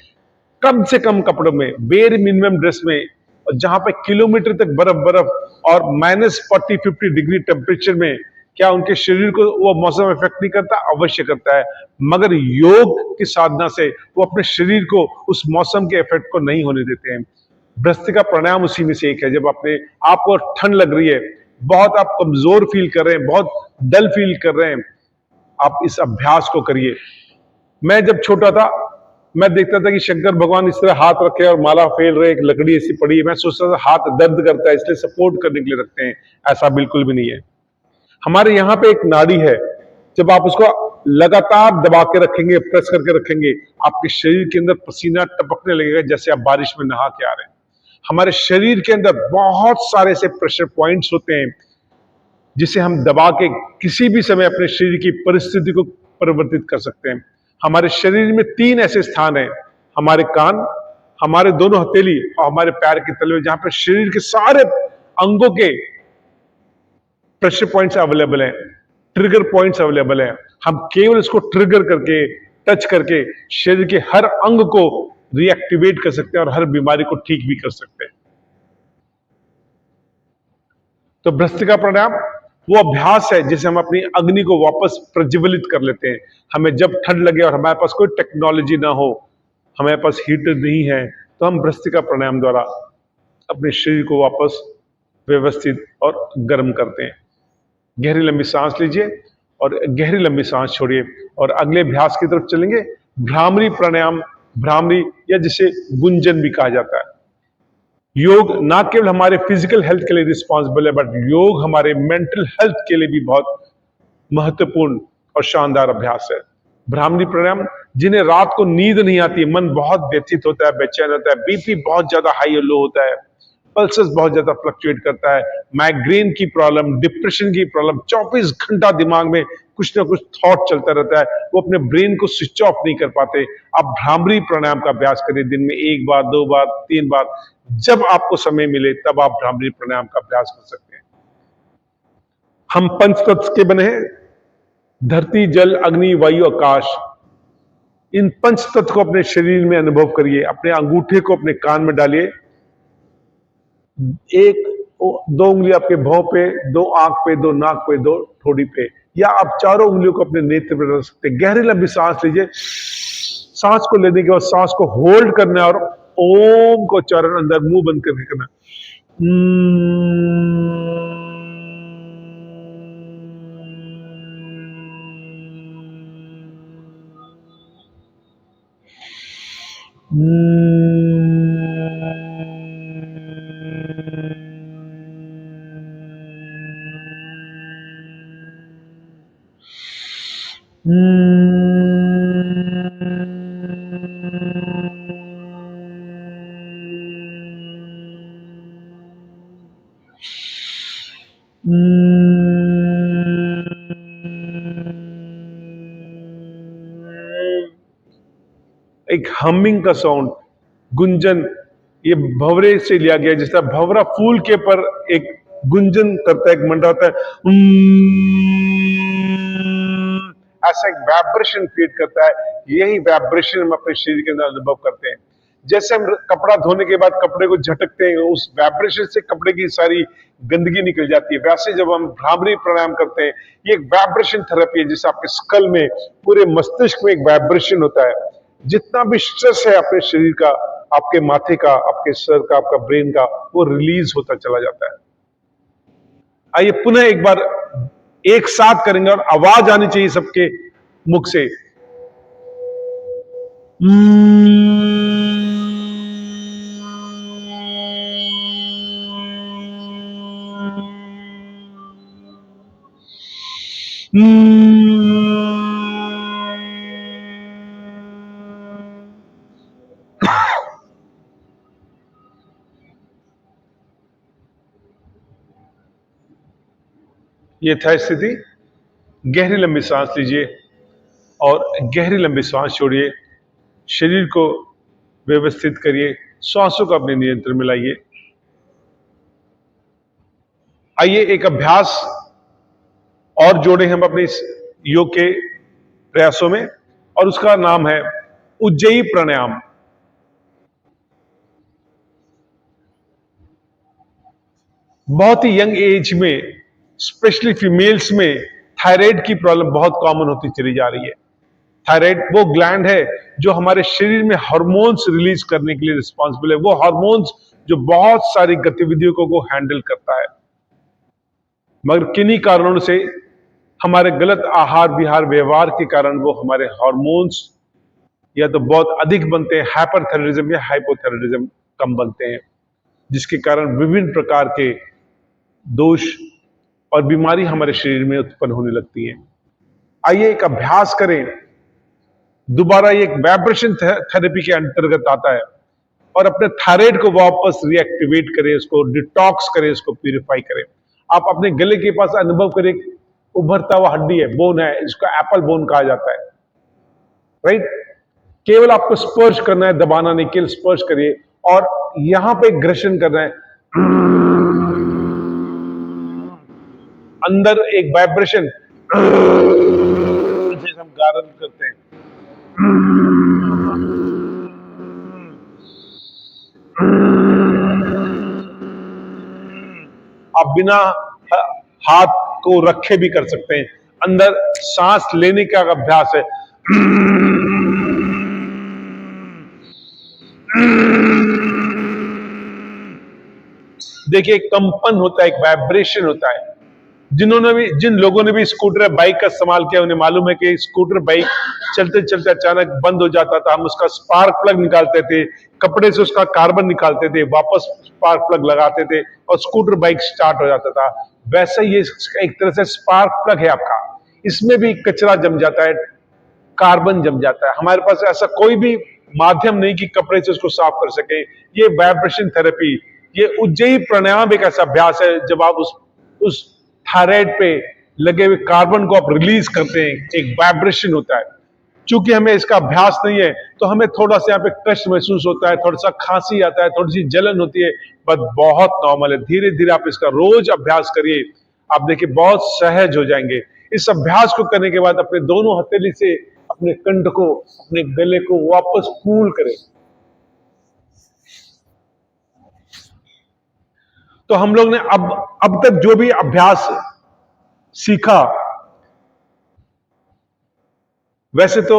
कम से कम कपड़ों में, बेर मिनिमम ड्रेस में, और जहां पे किलोमीटर तक बर्फ बर्फ और -40-50 डिग्री टेम्परेचर में, क्या उनके शरीर को वो मौसम इफेक्ट नहीं करता? अवश्य करता है। मगर योग की साधना से वो अपने शरीर को उस मौसम के इफेक्ट को नहीं होने देते हैं। भ्रष्टिका प्राणायाम उसी में से एक है। जब अपने आपको ठंड लग रही है, बहुत आप कमजोर फील कर रहे हैं, बहुत डल फील कर रहे हैं, आप इस अभ्यास को करिए। मैं जब छोटा था, मैं देखता था कि शंकर भगवान इस तरह हाथ रखे और माला फेर रहे, एक लकड़ी ऐसी पड़ी है, मैं सोचता था हाथ दर्द करता है इसलिए सपोर्ट करने के लिए रखते हैं। ऐसा बिल्कुल भी नहीं है। हमारे यहां पे एक नाड़ी है, जब आप उसको लगातार दबा के रखेंगे, प्रेस करके रखेंगे, आपके शरीर के अंदर पसीना टपकने लगेगा जैसे आप बारिश में नहा के आ रहे हैं। हमारे शरीर के अंदर बहुत सारे से प्रेशर पॉइंट्स होते हैं जिसे हम दबा के किसी भी समय अपने शरीर की परिस्थिति को परिवर्तित कर सकते हैं। हमारे शरीर में 3 ऐसे स्थान हैं, हमारे कान, हमारे दोनों हथेली और हमारे पैर के तलवे, जहां पर शरीर के सारे अंगों के प्रेशर पॉइंट्स अवेलेबल हैं, ट्रिगर पॉइंट्स अवेलेबल हैं। हम केवल इसको ट्रिगर करके, टच करके शरीर के हर अंग को रिएक्टिवेट कर सकते हैं और हर बीमारी को ठीक भी कर सकते हैं। तो भ्रष्टिका प्राणायाम वो अभ्यास है जिसे हम अपनी अग्नि को वापस प्रज्वलित कर लेते हैं। हमें जब ठंड लगे और हमारे पास कोई टेक्नोलॉजी ना हो, हमारे पास हीटर नहीं है, तो हम भ्रष्टिका प्राणायाम द्वारा अपने शरीर को वापस व्यवस्थित और गर्म करते हैं। गहरी लंबी सांस लीजिए और गहरी लंबी सांस छोड़िए और अगले अभ्यास की तरफ चलेंगे। भ्रामरी प्राणायाम, भ्रामरी या जिसे गुंजन भी कहा जाता है। योग ना केवल हमारे फिजिकल हेल्थ के लिए रिस्पॉन्सिबल है, बट योग हमारे मेंटल हेल्थ के लिए भी बहुत महत्वपूर्ण और शानदार अभ्यास है। भ्रामरी प्राणायाम, जिन्हें रात को नींद नहीं आती, मन बहुत व्यथित होता है, बेचैन होता है, बीपी बहुत ज्यादा हाई और लो होता है, पल्सेस बहुत ज्यादा फ्लक्चुएट करता है, माइग्रेन की प्रॉब्लम, डिप्रेशन की प्रॉब्लम, 24 घंटा दिमाग में कुछ ना कुछ थॉट चलता रहता है, वो अपने ब्रेन को स्विच ऑफ नहीं कर पाते। आप भ्रामरी प्राणायाम का अभ्यास करिए, दिन में 1 बार, 2 बार, 3 बार, जब आपको समय मिले तब आप भ्रामरी प्राणायाम का अभ्यास कर सकते हैं। हम पंच तत्व के बने हैं, धरती, जल, अग्नि, वायु, आकाश। इन पंच तत्व को अपने शरीर में अनुभव करिए। अपने अंगूठे को अपने कान में डालिए, 2 उंगली आपके भौं पे, 2 आंख पे, 2 नाक पे, 2 ठोड़ी पे, या आप चारों उंगलियों को अपने नेत्र पे रख सकते हैं। गहरी लंबी सांस लीजिए। सांस को लेने के बाद सांस को होल्ड करना और ओम को चरण अंदर मुंह बंद करके करना। एक हमिंग का साउंड, गुंजन, ये भवरे से लिया गया। जिस तरह भवरा फूल के पर एक गुंजन करता है, एक मंडराता है, ऐसा एक वाइब्रेशन क्रिएट करता है। यही वाइब्रेशन हम अपने शरीर के अंदर अनुभव करते हैं। जैसे हम कपड़ा धोने के बाद कपड़े को झटकते हैं, उस वाइब्रेशन से कपड़े की सारी गंदगी निकल जाती है। वैसे जब हम भ्रामरी प्राणायाम करते हैं, ये एक वाइब्रेशन थेरेपी है, जिससे आपके स्कल में, पूरे मस्तिष्क में एक वाइब्रेशन होता है। जितना भी स्ट्रेस है अपने शरीर का, आपके माथे का, आपके सर का, आपका ब्रेन का, वो रिलीज होता चला जाता है। आइए पुनः एक बार एक साथ करेंगे और आवाज आनी चाहिए सबके मुख से। ये था स्थिति। गहरी लंबी सांस लीजिए और गहरी लंबी सांस छोड़िए। शरीर को व्यवस्थित करिए, श्वासों को अपने नियंत्रण में लाइए। आइए एक अभ्यास और जोड़े हम अपने इस योग के प्रयासों में, और उसका नाम है उज्जयी प्राणायाम। बहुत ही यंग एज में, स्पेशली फीमेल्स में, थायराइड की प्रॉब्लम बहुत कॉमन होती चली जा रही है। थायराइड वो ग्लैंड है जो हमारे शरीर में हार्मोन्स रिलीज करने के लिए रिस्पॉन्सिबल है। वो हार्मोन्स जो बहुत सारी गतिविधियों को हैंडल करता है, मगर किन्हीं कारणों से, हमारे गलत आहार विहार व्यवहार के कारण वो हमारे हार्मोन्स या तो बहुत अधिक बनते हैं, हाइपरथायराइडिज्म या हाइपोथायराइडिज्म कम बनते हैं, जिसके कारण विभिन्न प्रकार के दोष और बीमारी हमारे शरीर में उत्पन्न होने लगती है। आइए एक अभ्यास करें। दोबारा एक वाइब्रेशन थेरेपी के अंतर्गत आता है, और अपने थायराइड को वापस रिएक्टिवेट करें, उसको डिटॉक्स करें, उसको प्यूरिफाई करें। आप अपने गले के पास अनुभव करें, उभरता हुआ हड्डी है, बोन है, इसको एप्पल बोन कहा जाता है, राइट। केवल आपको स्पर्श करना है, दबाना नहीं, केवल स्पर्श करिए, और यहां पे घर्षण करना है। अंदर एक वाइब्रेशन, जैसे हम गार्गल करते हैं। आप बिना हाथ को रखे भी कर सकते हैं। अंदर सांस लेने का अभ्यास है। देखिए, एक कंपन होता है, एक वाइब्रेशन होता है। जिन लोगों ने भी स्कूटर बाइक का इस्तेमाल किया, उन्हें मालूम है कि स्कूटर बाइक चलते चलते अचानक बंद हो जाता था। हम उसका स्पार्क प्लग निकालते थे, कपड़े से उसका कार्बन निकालते थे, वापस स्पार्क प्लग लगाते थे, और स्कूटर बाइक स्टार्ट हो जाता था। वैसे ही ये एक तरह से स्पार्क प्लग है आपका। इसमें भी कचरा जम जाता है, कार्बन जम जाता है। हमारे पास ऐसा कोई भी माध्यम नहीं कि कपड़े से उसको साफ कर सके। ये वाइब्रेशन थेरेपी, ये उज्जयी प्राणायाम एक ऐसा अभ्यास है, जब आप उस थायराइड पे लगे हुए कार्बन को आप रिलीज करते हैं, एक वाइब्रेशन होता है। चूंकि हमें इसका अभ्यास नहीं है, तो हमें थोड़ा सा यहाँ पे कष्ट महसूस होता है, थोड़ा सा खांसी आता है, थोड़ी सी जलन होती है, बट बहुत नॉर्मल है। धीरे धीरे आप इसका रोज अभ्यास करिए, आप देखिए बहुत सहज हो जाएंगे। इस अभ्यास को करने के बाद अपने दोनों हथेली से अपने कंठ को, अपने गले को वापस कूल करें। तो हम लोग ने अब तक जो भी अभ्यास सीखा, वैसे तो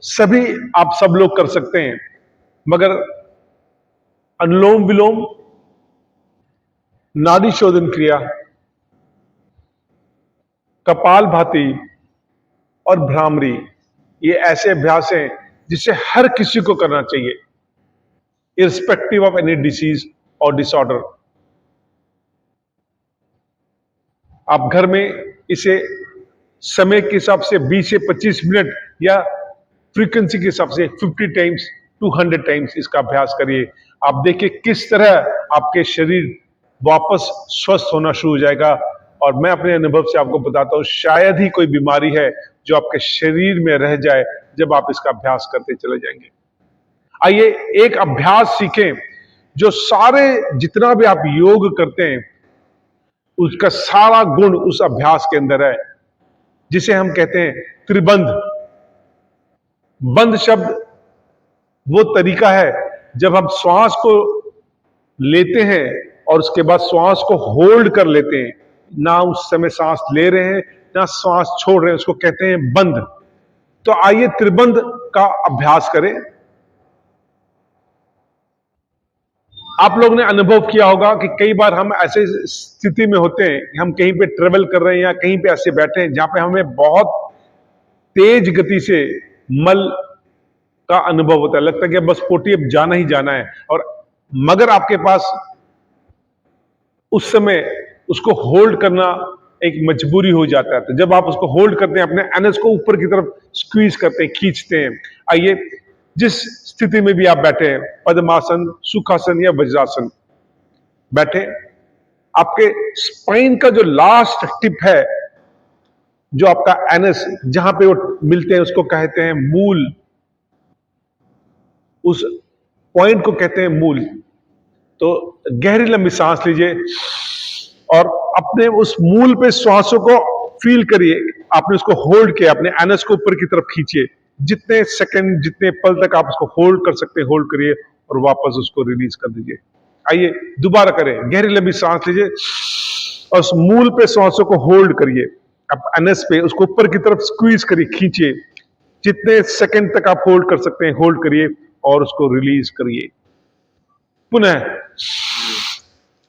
सभी आप सब लोग कर सकते हैं, मगर अनुलोम विलोम, नाड़ी शोधन क्रिया, कपालभाति और भ्रामरी, ये ऐसे अभ्यास हैं जिसे हर किसी को करना चाहिए, इर्रिस्पेक्टिव ऑफ एनी डिसीज और डिसऑर्डर। आप घर में इसे समय के हिसाब से 20 से 25 मिनट या फ्रीक्वेंसी के हिसाब से 50 टाइम्स 200 टाइम्स इसका अभ्यास करिए। आप देखिए किस तरह आपके शरीर वापस स्वस्थ होना शुरू हो जाएगा। और मैं अपने अनुभव से आपको बताता हूं, शायद ही कोई बीमारी है जो आपके शरीर में रह जाए जब आप इसका अभ्यास करते चले जाएंगे। आइए एक अभ्यास सीखें जो सारे, जितना भी आप योग करते हैं, उसका सारा गुण उस अभ्यास के अंदर है, जिसे हम कहते हैं त्रिबंध। बंध शब्द वो तरीका है जब हम श्वास को लेते हैं और उसके बाद श्वास को होल्ड कर लेते हैं, ना उस समय सांस ले रहे हैं ना श्वास छोड़ रहे हैं, उसको कहते हैं बंध। तो आइए त्रिबंध का अभ्यास करें। आप लोग ने अनुभव किया होगा कि कई बार हम ऐसे स्थिति में होते हैं कि हम कहीं पे ट्रेवल कर रहे हैं या कहीं पे ऐसे बैठे हैं जहां पे हमें बहुत तेज गति से मल का अनुभव होता है, लगता है कि बस पोटी अब जाना ही जाना है, और मगर आपके पास उस समय उसको होल्ड करना एक मजबूरी हो जाता है। तो जब आप उसको होल्ड करते हैं, अपने एनस को ऊपर की तरफ स्क्वीज करते हैं, खींचते हैं। आइए, जिस स्थिति में भी आप बैठे हैं, पद्मासन, सुखासन या वज्रासन, बैठे, आपके स्पाइन का जो लास्ट टिप है जो आपका एनस जहां पे वो मिलते हैं उसको कहते हैं मूल, उस पॉइंट को कहते हैं मूल। तो गहरी लंबी सांस लीजिए और अपने उस मूल पे श्वासों को फील करिए। आपने उसको होल्ड किया, अपने एनस को ऊपर की तरफ खींचिए, जितने सेकंड जितने पल तक आप उसको होल्ड कर सकते हैं होल्ड करिए और वापस उसको रिलीज कर दीजिए। आइए दोबारा करें, गहरी लंबी सांस लीजिए और उस मूल पे श्वासों को होल्ड करिए, आप एनएस पे उसको ऊपर की तरफ स्क्वीज करिए, खींचिए, जितने सेकंड तक आप होल्ड कर सकते हैं होल्ड करिए और उसको रिलीज करिए। पुनः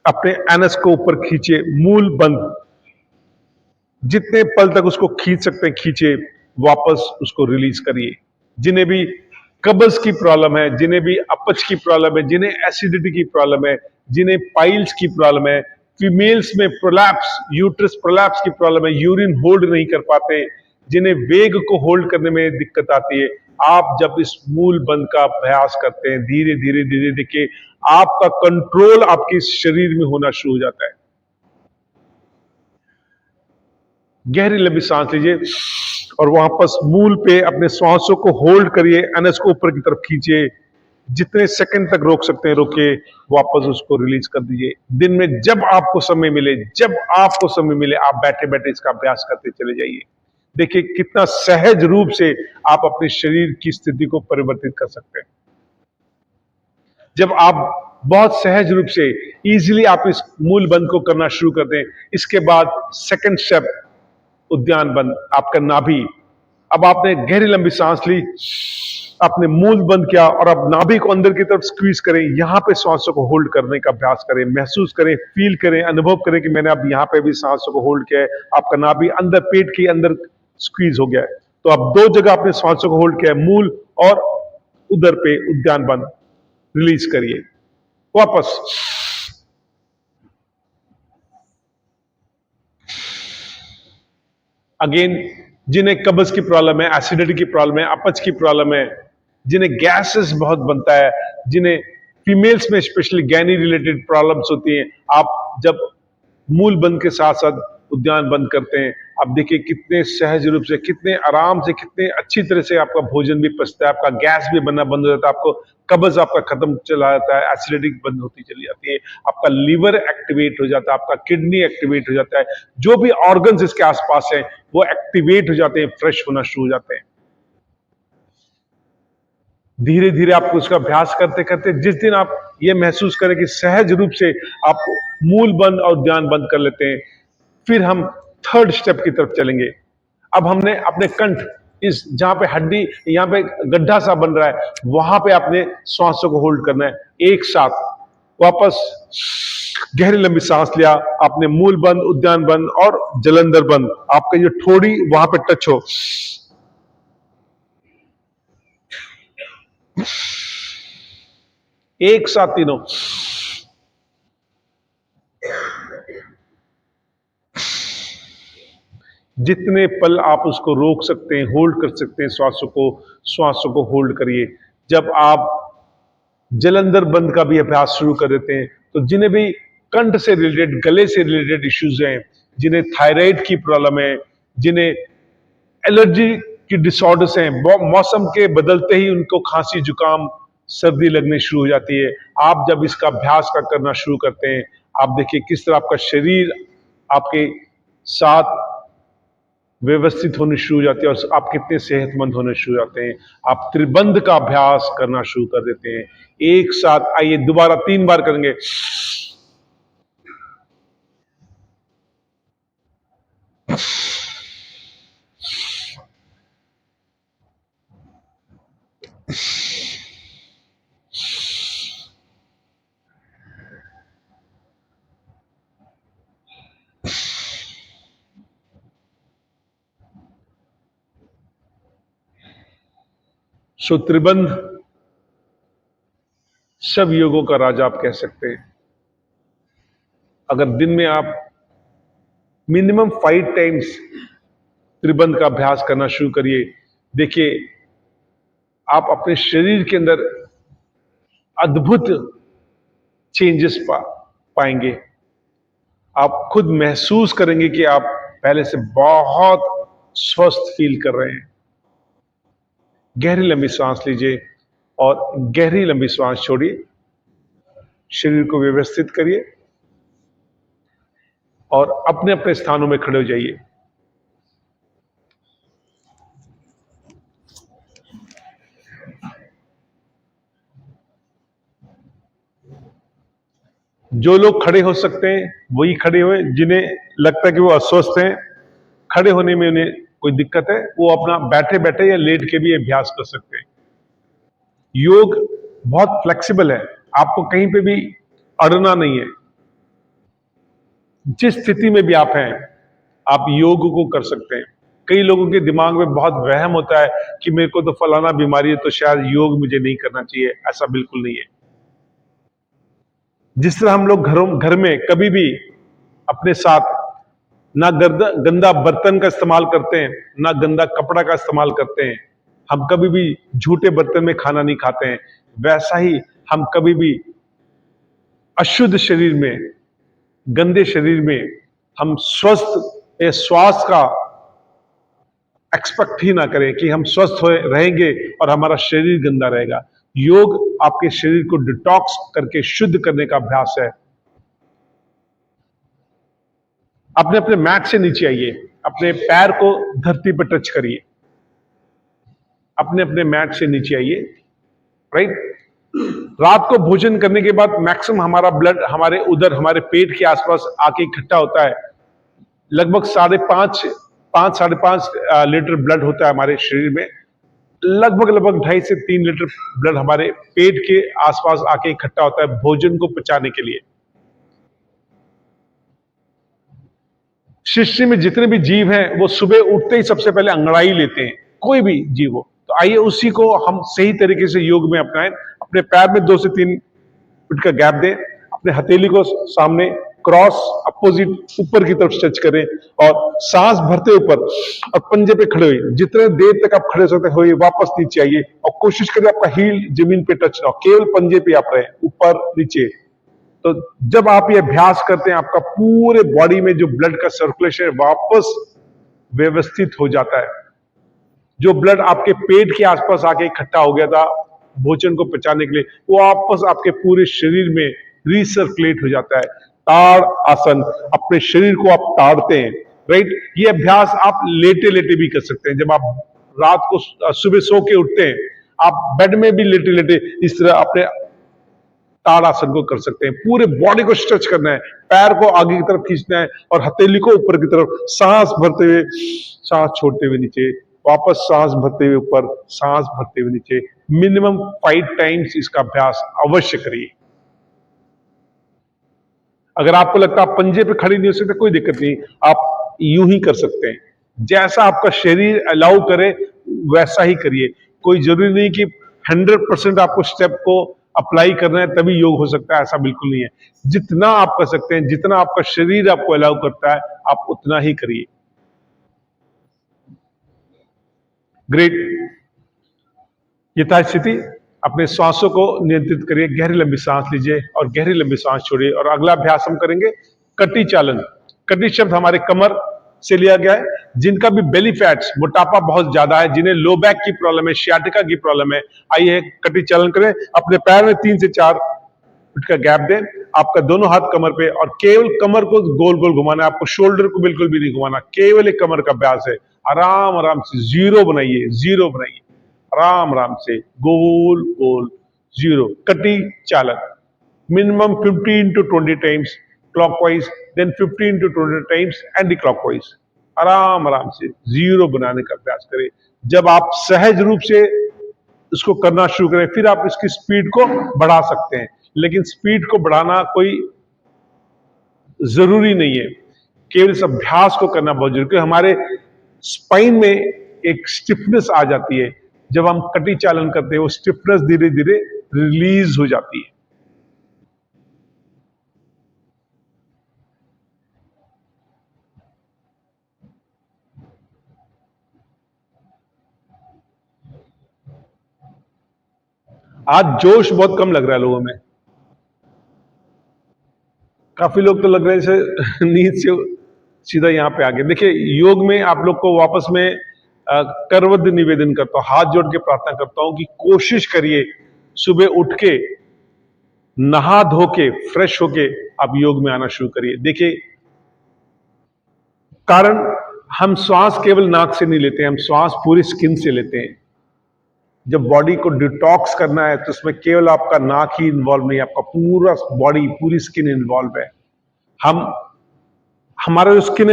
अपने एनएस को ऊपर खींचिए, मूल बंद, जितने पल तक उसको खींच सकते हैं खींचिए, वापस उसको रिलीज करिए। जिन्हें भी कब्ज की प्रॉब्लम है, जिन्हें भी अपच की प्रॉब्लम है, जिन्हें एसिडिटी की प्रॉब्लम है, जिन्हें पाइल्स की प्रॉब्लम है, फीमेल्स में प्रोलैप्स, यूट्रस प्रोलैप्स की प्रॉब्लम है, यूरिन होल्ड नहीं कर पाते, जिन्हें वेग को होल्ड करने में दिक्कत आती है, आप जब इस मूल बंद का अभ्यास करते हैं धीरे धीरे धीरे देखिए आपका कंट्रोल आपके शरीर में होना शुरू हो जाता है। गहरी लंबी सांस लीजिए और वापस मूल पे अपने श्वासों को होल्ड करिए, एनएस को ऊपर की तरफ खींचिए, जितने सेकंड तक रोक सकते हैं रोकिए, वापस उसको रिलीज कर दीजिए। दिन में जब आपको समय मिले, जब आपको समय मिले, आप बैठे बैठे इसका अभ्यास करते चले जाइए। देखिए कितना सहज रूप से आप अपने शरीर की स्थिति को परिवर्तित कर सकते हैं। जब आप बहुत सहज रूप से इजीली आप इस मूल बंद को करना शुरू कर दें, इसके बाद सेकंड स्टेप उद्यान बंद, आपका नाभि। अब आपने गहरी लंबी सांस ली, आपने मूल बंद किया और अब नाभि को अंदर की तरफ स्क्वीज करें, यहां पे सांसों को होल्ड करने का अभ्यास करें, महसूस करें, फील करें, अनुभव करें कि मैंने अब यहां पे भी सांसों को होल्ड किया है। आपका नाभि अंदर पेट के अंदर स्क्वीज हो गया है। तो अब दो जगह आपने सांसों को होल्ड किया है, मूल और उधर पे उद्यान बंद, रिलीज करिए वापस। अगेन, जिन्हें कब्ज की प्रॉब्लम है, एसिडिटी की प्रॉब्लम है, अपच की प्रॉब्लम है, जिन्हें गैसेस बहुत बनता है, जिन्हें फीमेल्स में स्पेशली गैनी रिलेटेड प्रॉब्लम्स होती हैं, आप जब मूल बंद के साथ साथ उद्यान बंद करते हैं, आप देखिए कितने सहज रूप से, कितने आराम से, कितने अच्छी तरह से आपका भोजन भी पचता है, आपका गैस भी बनना बंद हो जाता है, आपको कब्ज आपका खत्म चला जाता है, एसिडिटी बंद होती चली जाती है, आपका लीवर एक्टिवेट हो जाता है, आपका किडनी एक्टिवेट हो जाता है, जो भी ऑर्गन्स इसके आसपास हैं वो एक्टिवेट हो जाते हैं, फ्रेश होना शुरू हो जाते हैं। धीरे धीरे आप उसका अभ्यास करते करते जिस दिन आप ये महसूस करें कि सहज रूप से आप मूल बंद और ध्यान बंद कर लेते हैं, फिर हम थर्ड स्टेप की तरफ चलेंगे। अब हमने अपने कंठ, इस जहां पे हड्डी, यहां पे गड्ढा सा बन रहा है, वहां पे आपने श्वासों को होल्ड करना है एक साथ। वापस गहरी लंबी सांस लिया, आपने मूल बंद, उद्यान बंद और जलंधर बंद, आपका जो ठोड़ी वहां पे टच हो, एक साथ तीनों। जितने पल आप उसको रोक सकते हैं, होल्ड कर सकते हैं, श्वासों को होल्ड करिए। जब आप जलंधर बंद का भी अभ्यास शुरू कर देते हैं, तो जिन्हें भी कंठ से रिलेटेड, गले से रिलेटेड इश्यूज हैं, जिन्हें थायराइड की प्रॉब्लम है, जिन्हें एलर्जी की डिसऑर्डर्स हैं, मौसम के बदलते ही उनको खांसी जुकाम सर्दी लगने शुरू हो जाती है, आप जब इसका अभ्यास करना शुरू करते हैं, आप देखिए किस तरह आपका शरीर आपके साथ व्यवस्थित होनी शुरू हो जाती है और आप कितने सेहतमंद होने शुरू हो जाते हैं। आप त्रिबंध का अभ्यास करना शुरू कर देते हैं एक साथ। आइए दोबारा 3 बार करेंगे। सो त्रिबंध सब योगों का राजा आप कह सकते हैं। अगर दिन में आप मिनिमम 5 टाइम्स त्रिबंध का अभ्यास करना शुरू करिए, देखिए आप अपने शरीर के अंदर अद्भुत चेंजेस पाएंगे। आप खुद महसूस करेंगे कि आप पहले से बहुत स्वस्थ फील कर रहे हैं। गहरी लंबी सांस लीजिए और गहरी लंबी सांस छोड़िए। शरीर को व्यवस्थित करिए और अपने अपने स्थानों में खड़े हो जाइए। जो लोग खड़े हो सकते हैं वही खड़े हुए, जिन्हें लगता है कि वो अस्वस्थ हैं, खड़े होने में उन्हें कोई दिक्कत है, वो अपना बैठे बैठे या लेट के भी अभ्यास कर सकते हैं। योग बहुत फ्लेक्सिबल है, आपको कहीं पे भी अड़ना नहीं है। जिस स्थिति में भी आप हैं, आप योग को कर सकते हैं। कई लोगों के दिमाग में बहुत वहम होता है कि मेरे को तो फलाना बीमारी है तो शायद योग मुझे नहीं करना चाहिए। ऐसा बिल्कुल नहीं है। जिस तरह हम लोग घर में कभी भी अपने साथ ना गंदा बर्तन का इस्तेमाल करते हैं, ना गंदा कपड़ा का इस्तेमाल करते हैं, हम कभी भी झूठे बर्तन में खाना नहीं खाते हैं, वैसा ही हम कभी भी अशुद्ध शरीर में, गंदे शरीर में हम स्वस्थ स्वास्थ्य का एक्सपेक्ट ही ना करें कि हम स्वस्थ हो रहेंगे और हमारा शरीर गंदा रहेगा। योग आपके शरीर को डिटॉक्स करके शुद्ध करने का अभ्यास है। अपने अपने मैट से नीचे आइए, अपने पैर को धरती पर टच करिए। अपने अपने मैट से नीचे आइए। राइट। रात को भोजन करने के बाद मैक्सिमम हमारा ब्लड हमारे उधर हमारे पेट के आसपास आके इकट्ठा होता है। लगभग 5.5 लीटर ब्लड होता है हमारे शरीर में। लगभग 2.5 से 3 लीटर ब्लड हमारे पेट के आसपास आके इकट्ठा होता है भोजन को पचाने के लिए। सृष्टि में जितने भी जीव हैं वो सुबह उठते ही सबसे पहले अंगड़ाई लेते हैं, कोई भी जीव हो। तो आइए उसी को हम सही तरीके से योग में अपनाएं। अपने पैर में 2 से 3 फुट का गैप दें, अपने हथेली को सामने क्रॉस अपोजिट ऊपर की तरफ स्ट्रेच करें और सांस भरते ऊपर और पंजे पे खड़े हुए। जितने देर तक आप खड़े हो सकते हो वापस नीचे आइए और कोशिश करें आपका हील जमीन पे टच ना हो, केवल पंजे पे आप रहे, ऊपर नीचे। तो जब आप ये अभ्यास करते हैं आपका पूरे बॉडी में जो ब्लड का सर्कुलेशन है वापस व्यवस्थित हो जाता है। जो ब्लड आपके पेट के आसपास आके इकट्ठा हो गया था भोजन को पचाने के लिए, वो वापस आपके पूरे शरीर में रिसर्कुलेट हो जाता है। ताड़ आसन, अपने शरीर को आप ताड़ते हैं। राइट। ये अभ्यास आप लेटे लेटे भी कर सकते हैं। जब आप रात को सुबह सो के उठते हैं, आप बेड में भी लेटे लेटे इस तरह अपने ताड़ासन को कर सकते हैं। पूरे बॉडी को स्ट्रेच करना है, पैर को आगे की तरफ खींचना है और हथेली को ऊपर की तरफ, सांस भरते हुए सांस छोड़ते हुए नीचे, वापस सांस भरते हुए ऊपर, सांस भरते हुए नीचे। मिनिमम 5 टाइम्स इसका अभ्यास अवश्य करिए। अगर आपको लगता है आप पंजे पे खड़े नहीं हो सकते, कोई दिक्कत नहीं, आप यूं ही कर सकते हैं। जैसा आपका शरीर अलाउ करे वैसा ही करिए। कोई जरूरी नहीं कि 100% आपको स्टेप को अप्लाई करना है तभी योग हो सकता है, ऐसा बिल्कुल नहीं है। जितना आप कर सकते हैं, जितना आपका शरीर आपको अलाउ करता है, आप उतना ही करिए। ग्रेट। यथास्थिति अपने श्वासों को नियंत्रित करिए। गहरी लंबी सांस लीजिए और गहरी लंबी सांस छोड़िए। और अगला अभ्यास हम करेंगे कटी चालन। कटी शब्द हमारे कमर से लिया गया है। जिनका भी बेली फैट्स, मोटापा बहुत ज्यादा है, जिन्हें लो बैक की प्रॉब्लम है, शियाटिका की प्रॉब्लम है, आइए कटी चालन करें। अपने पैर में 3 से 4 फुट का गैप दें। आपका दोनों हाथ कमर पे और केवल कमर को गोल गोल घुमाना है। आपको शोल्डर को बिल्कुल भी नहीं घुमाना, केवल एक कमर का अभ्यास है। आराम आराम से जीरो बनाइए, जीरो बनाइए, आराम आराम से गोल गोल जीरो। कटी चालन minimum 15 to 20 times clockwise, then 15 to 20 times anticlockwise. आराम आराम से जीरो बनाने का प्रयास करें। जब आप सहज रूप से इसको करना शुरू करें, फिर आप इसकी स्पीड को बढ़ा सकते हैं, लेकिन स्पीड को बढ़ाना कोई जरूरी नहीं है। केवल इस अभ्यास को करना बहुत जरूरी है। हमारे स्पाइन में एक स्टिफनेस आ जाती है जब हम कटी चालन करते हैं, वो स्टिफनेस धीरे धीरे रिलीज हो जाती है। आज जोश बहुत कम लग रहा है लोगों में। काफी लोग तो लग रहे हैं जैसे नींद से सीधा यहाँ पे आ गए। देखिए, योग में आप लोग को वापस में करवद निवेदन करता हूं, हाथ जोड़ के प्रार्थना करता हूं कि कोशिश करिए सुबह उठ के नहा धो के फ्रेश होके आप योग में आना शुरू करिए। देखिए, कारण हम श्वास केवल नाक से नहीं लेते हैं, हम श्वास पूरी स्किन से लेते हैं। जब बॉडी को डिटॉक्स करना है तो उसमें केवल आपका नाक ही इन्वॉल्व नहीं, आपका पूरा बॉडी, पूरी स्किन इन्वॉल्व है। हम हमारा जो स्किन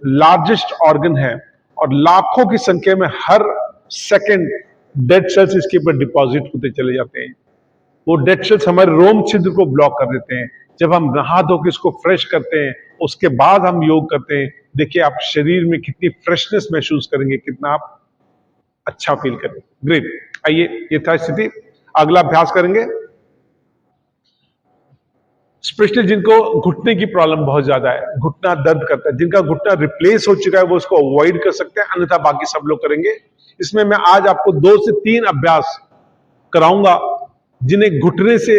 लार्जेस्ट ऑर्गन है और लाखों की संख्या में हर सेकंड डेड सेल्स इसके ऊपर डिपॉजिट होते चले जाते हैं। वो डेड सेल्स हमारे रोम छिद्र को ब्लॉक कर देते हैं। जब हम नहा धो के इसको फ्रेश करते हैं, उसके बाद हम योग करते हैं, देखिए आप शरीर में कितनी फ्रेशनेस महसूस करेंगे, कितना आप अच्छा फील करेंगे। ग्रेट। आइए, ये था स्थिति। अगला अभ्यास करेंगे। स्पेशली जिनको घुटने की प्रॉब्लम बहुत ज्यादा है, घुटना दर्द करता है, जिनका घुटना रिप्लेस हो चुका है वो उसको अवॉइड कर सकते हैं, अन्यथा बाकी सब लोग करेंगे। इसमें मैं आज आपको 2 से 3 अभ्यास कराऊंगा जिन्हें घुटने से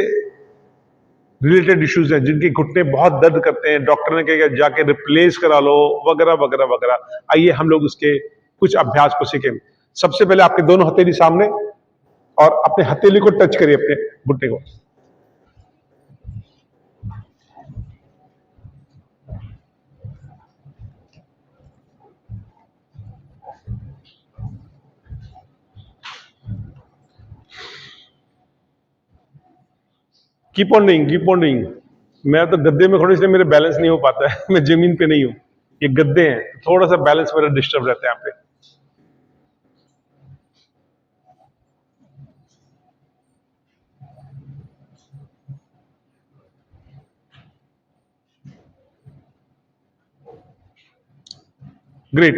रिलेटेड इश्यूज हैं, जिनके घुटने बहुत दर्द करते हैं, डॉक्टर ने कहा जाके रिप्लेस करा लो, वगैरह वगैरह वगैरह। आइए हम लोग उसके कुछ अभ्यास को सीखें। सबसे पहले आपके दोनों हथेली सामने और अपने हथेली को टच करिए अपने घुटने को। Keep on doing, keep on doing. मैं तो गद्दे में खड़ा, इसलिए मेरे बैलेंस नहीं हो पाता है। मैं जमीन पे नहीं हूं, ये गद्दे हैं, थोड़ा सा बैलेंस मेरा डिस्टर्ब रहता है यहाँ पे। ग्रेट।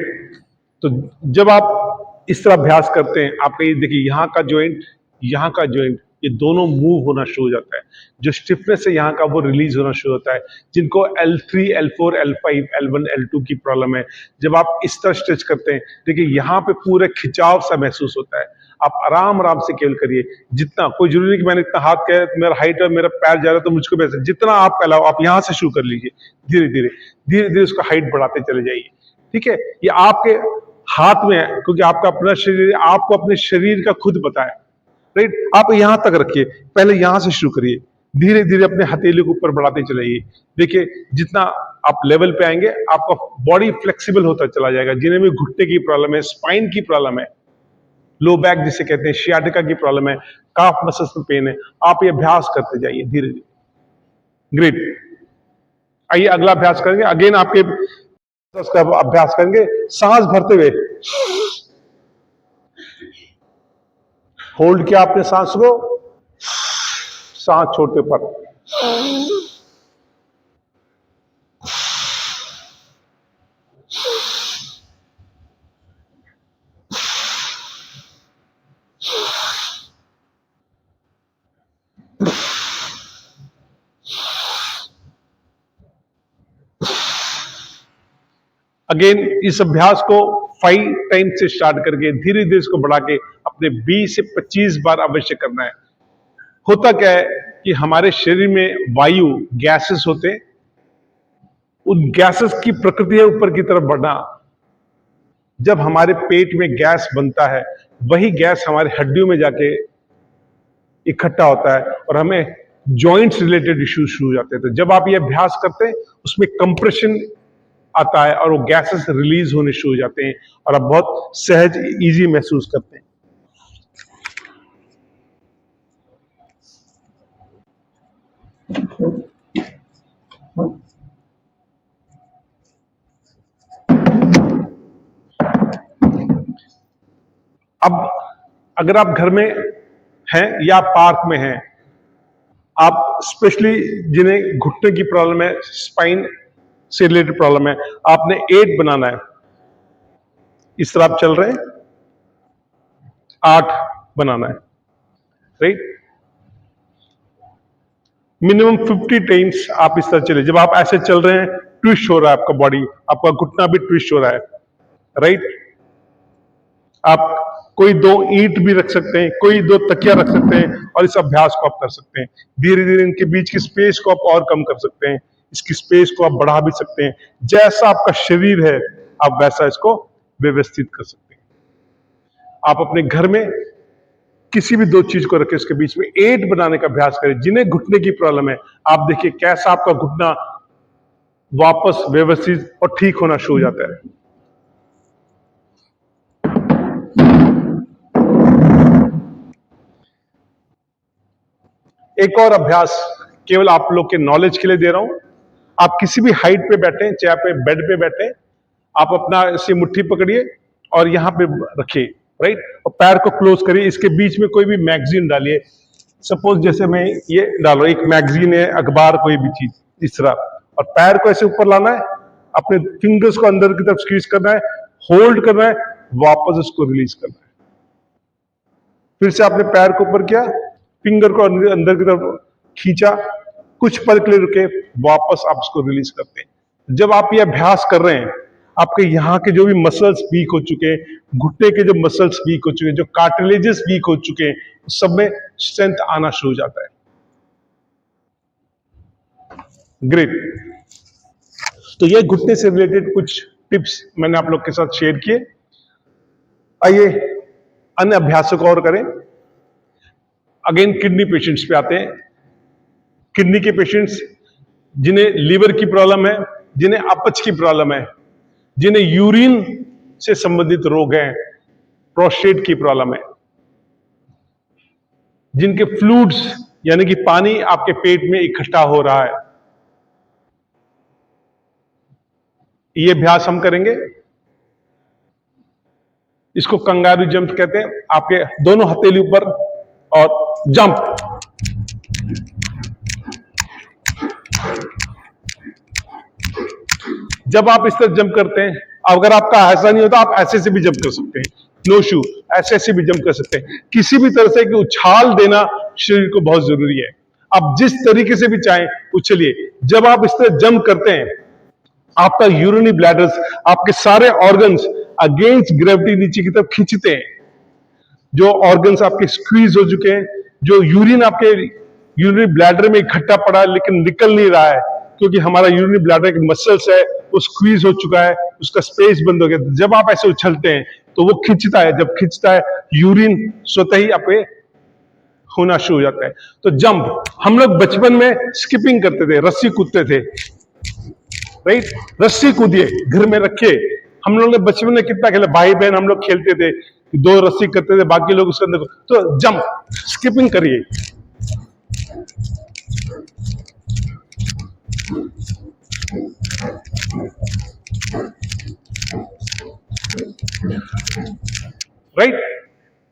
तो जब आप इस तरह अभ्यास करते हैं, आपका ये देखिए यहाँ का जॉइंट, यहाँ का जॉइंट, ये दोनों मूव होना शुरू हो जाता है। जो स्टिफनेस है यहाँ का, वो रिलीज होना शुरू होता है। जिनको L3, L4, L5, L1, L2 की प्रॉब्लम है, जब आप इस तरह स्ट्रेच करते हैं, देखिए यहाँ पे पूरे खिंचाव सा महसूस होता है। आप आराम आराम से केवल करिए, जितना, कोई जरूरी नहीं कि मैंने इतना हाथ किया, मेरा हाइट और मेरा पैर जा रहा है तो मुझको भी ऐसे, जितना आप फैलाओ, आप यहाँ से शुरू कर लीजिए, धीरे धीरे धीरे धीरे उसका हाइट बढ़ाते चले जाइए। ठीक है, ये आपके हाथ में है, क्योंकि आपका अपना शरीर, आपको अपने शरीर का खुद पता है। राइट, आप यहां तक रखिए, पहले यहां से शुरू करिए, धीरे धीरे अपने हथेली को ऊपर बढ़ाते चलाइए। देखिए, जितना आप लेवल पे आएंगे, आपका बॉडी फ्लेक्सिबल होता चला जाएगा। जिन्हें भी घुटने की प्रॉब्लम है, स्पाइन की प्रॉब्लम है, लो बैक जिसे कहते हैं, शियाटिका की प्रॉब्लम है, काफ मसल्स में पेन है, आप ये अभ्यास करते जाइए धीरे धीरे। ग्रेट। आइए अगला अभ्यास करेंगे। अगेन आपके उसका अभ्यास करेंगे सांस भरते हुए। होल्ड किया आपने सांस को, सांस छोड़ते पर। अगेन इस अभ्यास को 5 टाइम्स से स्टार्ट करके धीरे धीरे इसको बढ़ा के अपने 20 से 25 बार अवश्य करना है। होता क्या है कि हमारे शरीर में वायु, गैसेस होते हैं, उन गैसेस की प्रकृति है ऊपर की तरफ बढ़ना। जब हमारे पेट में गैस बनता है, वही गैस हमारे हड्डियों में जाके इकट्ठा होता है और हमें जॉइंट्स रिलेटेड इश्यूज शुरू हो जाते हैं। तो जब आप ये अभ्यास करते हैं, उसमें कंप्रेशन आता है और वो गैसेस रिलीज होने शुरू हो जाते हैं और आप बहुत सहज, इजी महसूस करते हैं। अब अगर आप घर में हैं या पार्क में हैं, आप स्पेशली जिन्हें घुटने की प्रॉब्लम है, स्पाइन से रिलेटेड प्रॉब्लम है, आपने 8 बनाना है। इस तरह आप चल रहे हैं, 8 बनाना है। राइट, मिनिमम 50 टाइम्स आप इस तरह चले। जब आप ऐसे चल रहे हैं, ट्विस्ट हो रहा है आपका बॉडी, आपका घुटना भी ट्विस्ट हो रहा है। राइट, आप कोई 2 ईंट भी रख सकते हैं, कोई 2 तकिया रख सकते हैं और इस अभ्यास को आप कर सकते हैं। धीरे धीरे इनके बीच की स्पेस को आप और कम कर सकते हैं। इसकी स्पेस को आप बढ़ा भी सकते हैं। जैसा आपका शरीर है आप वैसा इसको व्यवस्थित कर सकते हैं। आप अपने घर में किसी भी दो चीज को रखें, उसके बीच में 8 बनाने का अभ्यास करें। जिन्हें घुटने की प्रॉब्लम है, आप देखिए कैसा आपका घुटना वापस व्यवस्थित और ठीक होना शुरू हो जाता है। एक और अभ्यास केवल आप लोग के नॉलेज के लिए दे रहा हूं। आप किसी भी हाइट पे बैठे, चाहे आप बेड पे बैठे, आप अपना इसे मुट्ठी पकड़िए और यहां पे रखिए, राइट, और पैर को क्लोज करिए। इसके बीच में कोई भी मैगजीन डालिए। सपोज जैसे मैं ये डालो, एक मैगजीन है, अखबार, कोई भी चीज इस तरह, और पैर को ऐसे ऊपर लाना है, अपने फिंगर्स को अंदर की तरफ स्क्वीज करना है, होल्ड करना है, वापस उसको रिलीज करना है। फिर से आपने पैर को ऊपर किया, फिंगर को अंदर की तरफ खींचा, कुछ पल के लिए रुके, वापस आप उसको रिलीज करते हैं। जब आप ये अभ्यास कर रहे हैं, आपके यहां के जो भी मसल्स वीक हो चुके हैं, घुटने के जो मसल्स वीक हो चुके हैं, जो कार्टिलेजेस वीक हो चुके हैं, सब में स्ट्रेंथ आना शुरू हो जाता है। ग्रेट। तो ये घुटने से रिलेटेड कुछ टिप्स मैंने आप लोग के साथ शेयर किए। आइए अन्य अभ्यासों को और करें। अगेन किडनी पेशेंट्स पे आते हैं। किडनी के पेशेंट्स जिन्हें लीवर की प्रॉब्लम है, जिन्हें अपच की प्रॉब्लम है, जिन्हें यूरिन से संबंधित रोग हैं, प्रोस्टेट की प्रॉब्लम है, जिनके फ्लूइड्स यानी कि पानी आपके पेट में इकट्ठा हो रहा है, ये अभ्यास हम करेंगे। इसको कंगारू जंप कहते हैं। आपके दोनों हथेली ऊपर और जंप। जब आप इस तरह जंप करते हैं, अगर आपका ऐसा नहीं होता, आप ऐसे से भी जंप कर सकते हैं, नो शू, ऐसे ऐसे भी जंप कर सकते हैं। किसी भी तरह से उछाल देना शरीर को बहुत जरूरी है। आप जिस तरीके से भी चाहें उछलिए। जब आप इस तरह जंप करते हैं, आपका यूरिनरी ब्लैडर्स, आपके सारे ऑर्गन्स अगेंस्ट ग्रेविटी नीचे की तरफ खींचते हैं। जो ऑर्गन्स आपके स्क्वीज हो चुके हैं, जो यूरिन आपके यूरिनरी ब्लैडर में इकट्ठा पड़ा है लेकिन निकल नहीं रहा है, क्योंकि हमारा यूरिनरी ब्लैडर के मसल्स है वो स्क्वीज हो चुका है, उसका स्पेस बंद हो गया। जब आप ऐसे उछलते हैं तो वो खींचता है, जब खींचता है यूरिन स्वतः ही आपके होना शुरू हो जाता है। तो जंप, हम लोग बचपन में स्किपिंग करते थे, रस्सी कूदते थे, राइट, रस्सी कूदिए, घर में रखिए। हम लोग ने बचपन में कितना खेला, भाई बहन हम लोग खेलते थे, 2 रस्सी करते थे, बाकी लोग उसके अंदर। तो जंप, स्किपिंग करिए। राइट,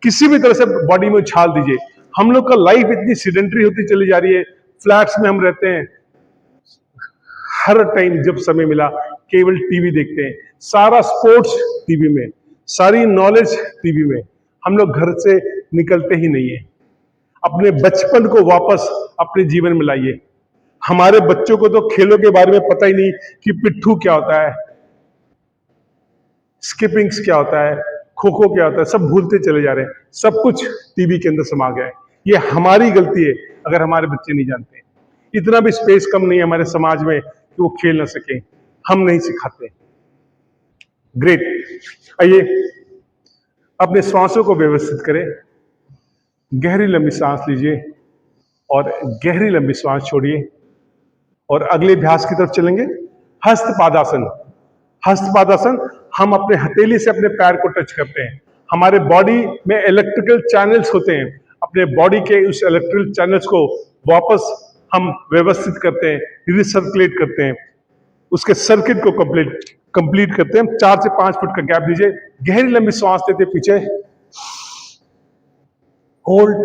किसी भी तरह से बॉडी में उछाल दीजिए। हम लोग का लाइफ इतनी सीडेंटरी होती चली जा रही है, फ्लैट्स में हम रहते हैं, हर टाइम जब समय मिला केवल टीवी देखते हैं, सारा स्पोर्ट्स टीवी में, सारी नॉलेज टीवी में, हम लोग घर से निकलते ही नहीं है। अपने बचपन को वापस अपने जीवन में लाइए। हमारे बच्चों को तो खेलों के बारे में पता ही नहीं कि पिट्ठू क्या होता है, स्किपिंग्स क्या होता है, खो खो क्या होता है, सब भूलते चले जा रहे हैं। सब कुछ टीवी के अंदर समा गया है। ये हमारी गलती है अगर हमारे बच्चे नहीं जानते। इतना भी स्पेस कम नहीं है हमारे समाज में कि वो खेल ना सके, हम नहीं सिखाते। ग्रेट। आइए अपने श्वासों को व्यवस्थित करें। गहरी लंबी सांस लीजिए और गहरी लंबी सांस छोड़िए और अगले अभ्यास की तरफ चलेंगे। हस्तपादासन। हस्तपादासन, हम अपने हथेली से अपने पैर को टच करते हैं। हमारे बॉडी में इलेक्ट्रिकल चैनल्स होते हैं, अपने बॉडी के उस इलेक्ट्रिकल चैनल्स को वापस हम व्यवस्थित करते हैं, रिसर्कुलेट करते हैं, उसके सर्किट को कंप्लीट करते हैं। 4 से 5 फुट का गैप दीजिए, गहरी लंबी सांस लेते पीछे, होल्ड,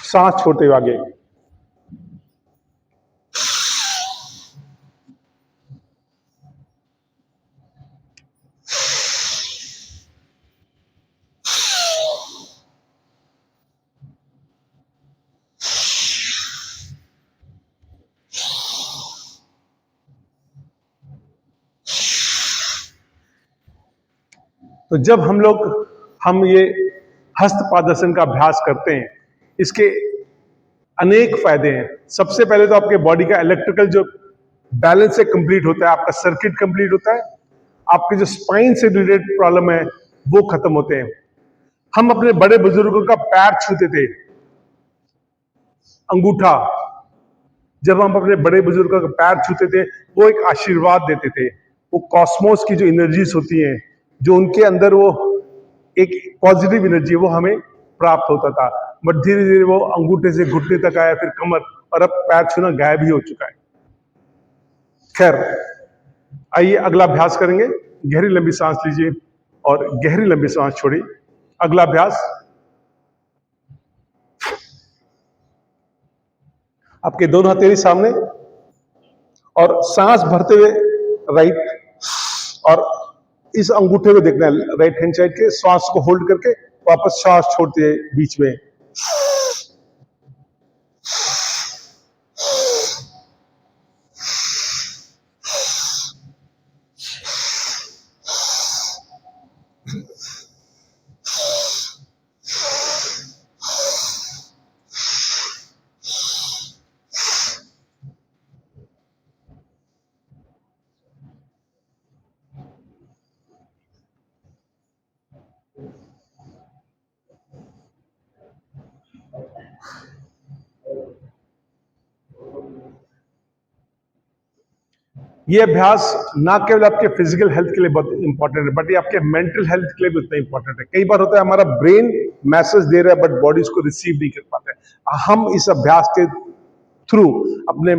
सांस छोड़ते हुए आगे। तो जब हम ये हस्तपादासन का अभ्यास करते हैं, इसके अनेक फायदे हैं। सबसे पहले तो आपके बॉडी का इलेक्ट्रिकल जो बैलेंस है कंप्लीट होता है, आपका सर्किट कंप्लीट होता है, आपके जो स्पाइन से रिलेटेड प्रॉब्लम है वो खत्म होते हैं। हम अपने बड़े बुजुर्गों का पैर छूते थे, अंगूठा, जब हम अपने बड़े बुजुर्गों का पैर छूते थे वो एक आशीर्वाद देते थे। वो कॉस्मोस की जो एनर्जीज होती हैं, जो उनके अंदर वो एक पॉजिटिव एनर्जी वो हमें प्राप्त होता था। बट धीरे धीरे वो अंगूठे से घुटने तक आया, फिर कमर, और अब पैर छूना गायब ही हो चुका है। खैर, आइए अगला अभ्यास करेंगे। गहरी लंबी सांस लीजिए और गहरी लंबी सांस छोड़िए। अगला अभ्यास, आपके दोनों हथेली सामने और सांस भरते हुए राइट, और इस अंगूठे को देखना है राइट हैंड साइड के, श्वास को होल्ड करके वापस श्वास छोड़ते हैं बीच में। ये अभ्यास ना केवल आपके फिजिकल हेल्थ के लिए बहुत इंपॉर्टेंट है, बट ये आपके मेंटल हेल्थ के लिए भी उतना इंपॉर्टेंट है। कई बार होता है हमारा ब्रेन मैसेज दे रहा है बट बॉडी उसको रिसीव नहीं कर पाता है। हम इस अभ्यास के थ्रू अपने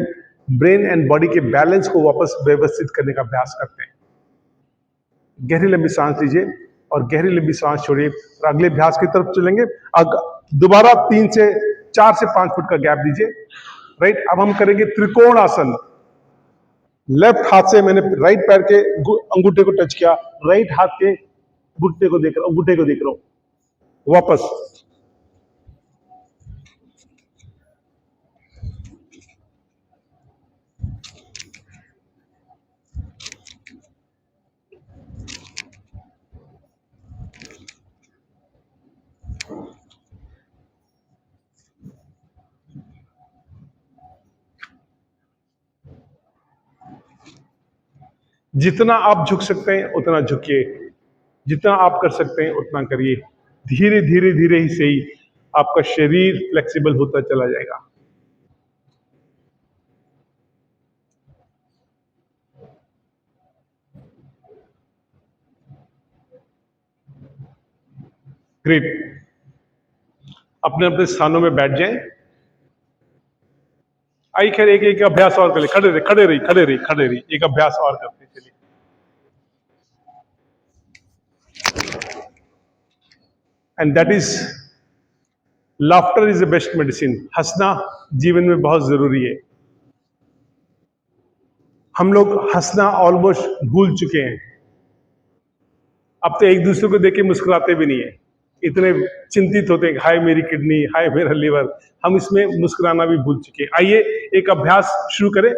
ब्रेन एंड बॉडी के बैलेंस को वापस व्यवस्थित करने का अभ्यास करते हैं। गहरी लंबी सांस लीजिए और गहरी लंबी सांस छोड़िए और अगले अभ्यास की तरफ चलेंगे। दोबारा 3 से 4 से 5 फुट का गैप दीजिए। राइट, अब हम करेंगे त्रिकोण आसन। लेफ्ट हाथ से मैंने राइट पैर के अंगूठे को टच किया, राइट हाथ के अंगूठे को देख रहा हूं, वापस। जितना आप झुक सकते हैं उतना झुकिए, जितना आप कर सकते हैं उतना करिए। धीरे धीरे धीरे ही सही आपका शरीर फ्लेक्सिबल होता चला जाएगा। ग्रेट, अपने अपने स्थानों में बैठ जाएं। आई खैर एक एक अभ्यास और कर ले, खड़े रही, एक अभ्यास और करते चलिए। And that is laughter is the best medicine. हंसना जीवन में बहुत जरूरी है। हम लोग हंसना ऑलमोस्ट भूल चुके हैं। अब तो एक दूसरे को देख के मुस्कुराते भी नहीं है, इतने चिंतित होते हैं, हाय मेरी किडनी, हाय मेरा लिवर। हम इसमें मुस्कुराना भी भूल चुके हैं। आइए एक अभ्यास शुरू करें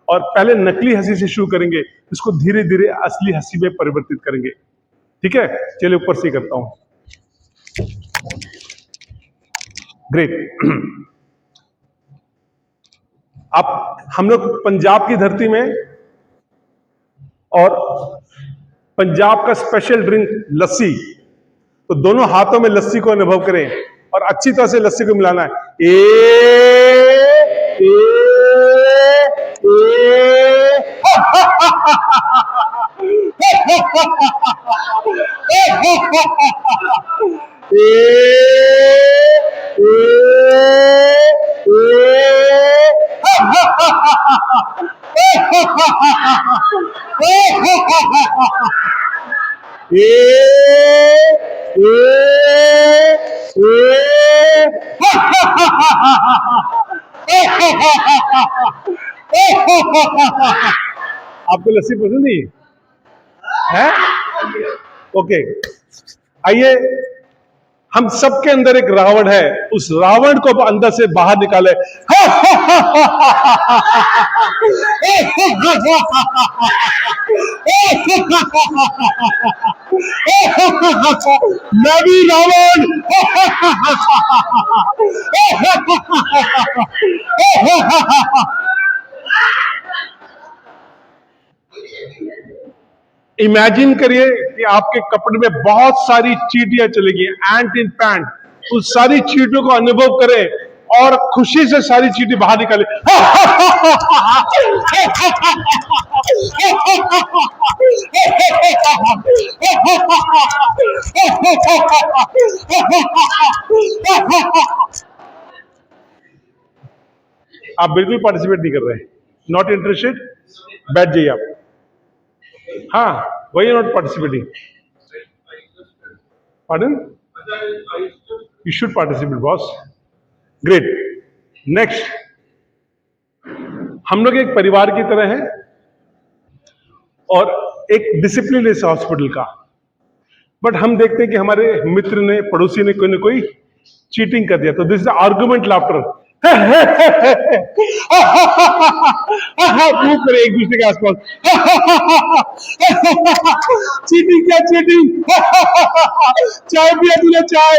और पहले नकली हंसी से शुरू करेंगे, इसको धीरे धीरे असली हंसी में परिवर्तित करेंगे। ठीक है, चलिए ऊपर से करता हूं। ग्रेट। आप, हम लोग पंजाब की धरती में, और पंजाब का स्पेशल ड्रिंक लस्सी, तो दोनों हाथों में लस्सी को अनुभव करें और अच्छी तरह से लस्सी को मिलाना है। आपको लस्सी पसंद नहीं है? ओके, आइए, हम सबके अंदर एक रावण है, उस रावण को अंदर से बाहर निकाले। मैं भी रावण। इमेजिन करिए कि आपके कपड़े में बहुत सारी चींटियां चलेगी, एंट इन पैंट। उस सारी चींटियों को अनुभव करें और खुशी से सारी चींटी बाहर निकाले। आप बिल्कुल पार्टिसिपेट नहीं कर रहे हैं, नॉट इंटरेस्टेड, बैठ जाइए आप। हाँ, वही not participating. Pardon, you should participate boss. Great. Next, हम लोग एक परिवार की तरह हैं और एक डिसिप्लिन इस हॉस्पिटल का। बट हम देखते हैं कि हमारे मित्र ने, पड़ोसी ने कोई ना कोई चीटिंग कर दिया, तो this is argument laughter. Prove करें एक दूसरे के आसपास। चीटिंग क्या चीटिंग? चाय पिया तूने चाय?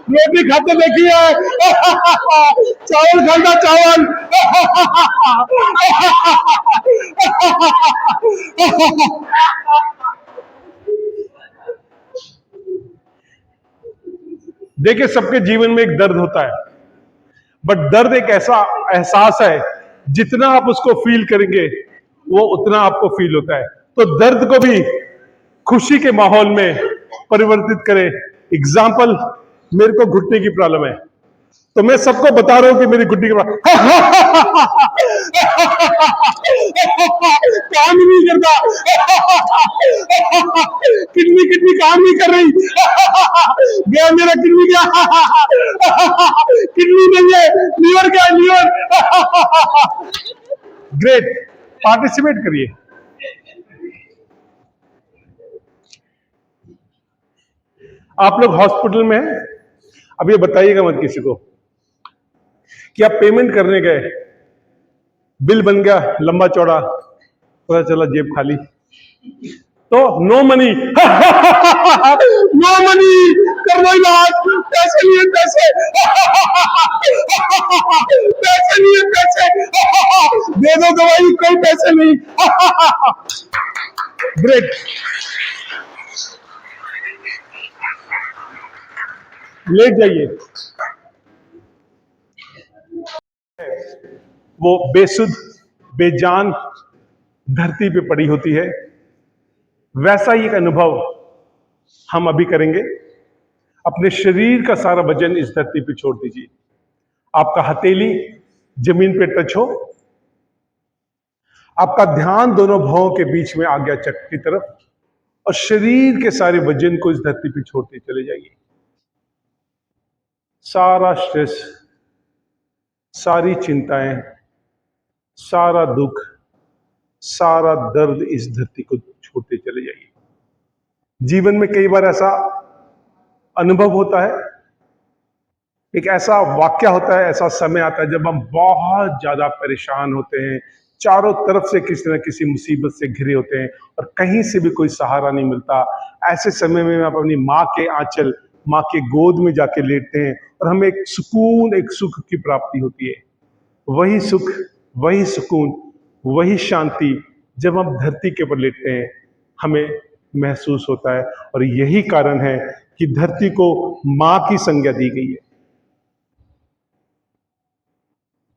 रोटी खाते देखी है? चावल खाता चावल? देखिए, सबके जीवन में एक दर्द होता है, बट दर्द एक ऐसा एहसास है, जितना आप उसको फील करेंगे वो उतना आपको फील होता है। तो दर्द को भी खुशी के माहौल में परिवर्तित करें। एग्जाम्पल, मेरे को घुटने की प्रॉब्लम है, तो मैं सबको बता रहा हूं कि मेरी घुटने की प्रॉब्लम काम ही नहीं करता, किडनी किडनी काम नहीं कर रही, गया मेरा किडनी, क्या किडनी नहीं है, लीवर क्या है, लीवर। ग्रेट, पार्टिसिपेट करिए। आप लोग हॉस्पिटल में हैं, अब ये बताइएगा मत किसी को कि आप पेमेंट करने गए, बिल बन गया लंबा चौड़ा, पता चला जेब खाली, तो नो मनी। नो मनी, कर दो इलाज, पैसे लिए पैसे, पैसे लिए पैसे, दे दो दवाई, कोई पैसे नहीं। ग्रेट, लेट जाइए। वो बेसुध बेजान धरती पे पड़ी होती है, वैसा ही एक अनुभव हम अभी करेंगे। अपने शरीर का सारा वजन इस धरती पे छोड़ दीजिए। आपका हथेली जमीन पे टच हो, आपका ध्यान दोनों भौं के बीच में आ गया चक्र की तरफ, और शरीर के सारे वजन को इस धरती पे छोड़ते चले जाइए। सारा स्ट्रेस, सारी चिंताएं, सारा दुख, सारा दर्द इस धरती को छोड़ते चले जाइए। जीवन में कई बार ऐसा अनुभव होता है, एक ऐसा वाक्य होता है, ऐसा समय आता है जब हम बहुत ज्यादा परेशान होते हैं, चारों तरफ से किसी न किसी मुसीबत से घिरे होते हैं और कहीं से भी कोई सहारा नहीं मिलता। ऐसे समय में आप अपनी माँ के आंचल, माँ के गोद में जाके लेटते हैं और हमें एक सुकून, एक सुख की प्राप्ति होती है। वही सुख, वही सुकून, वही शांति जब हम धरती के ऊपर लेटते हैं हमें महसूस होता है। और यही कारण है कि धरती को मां की संज्ञा दी गई है।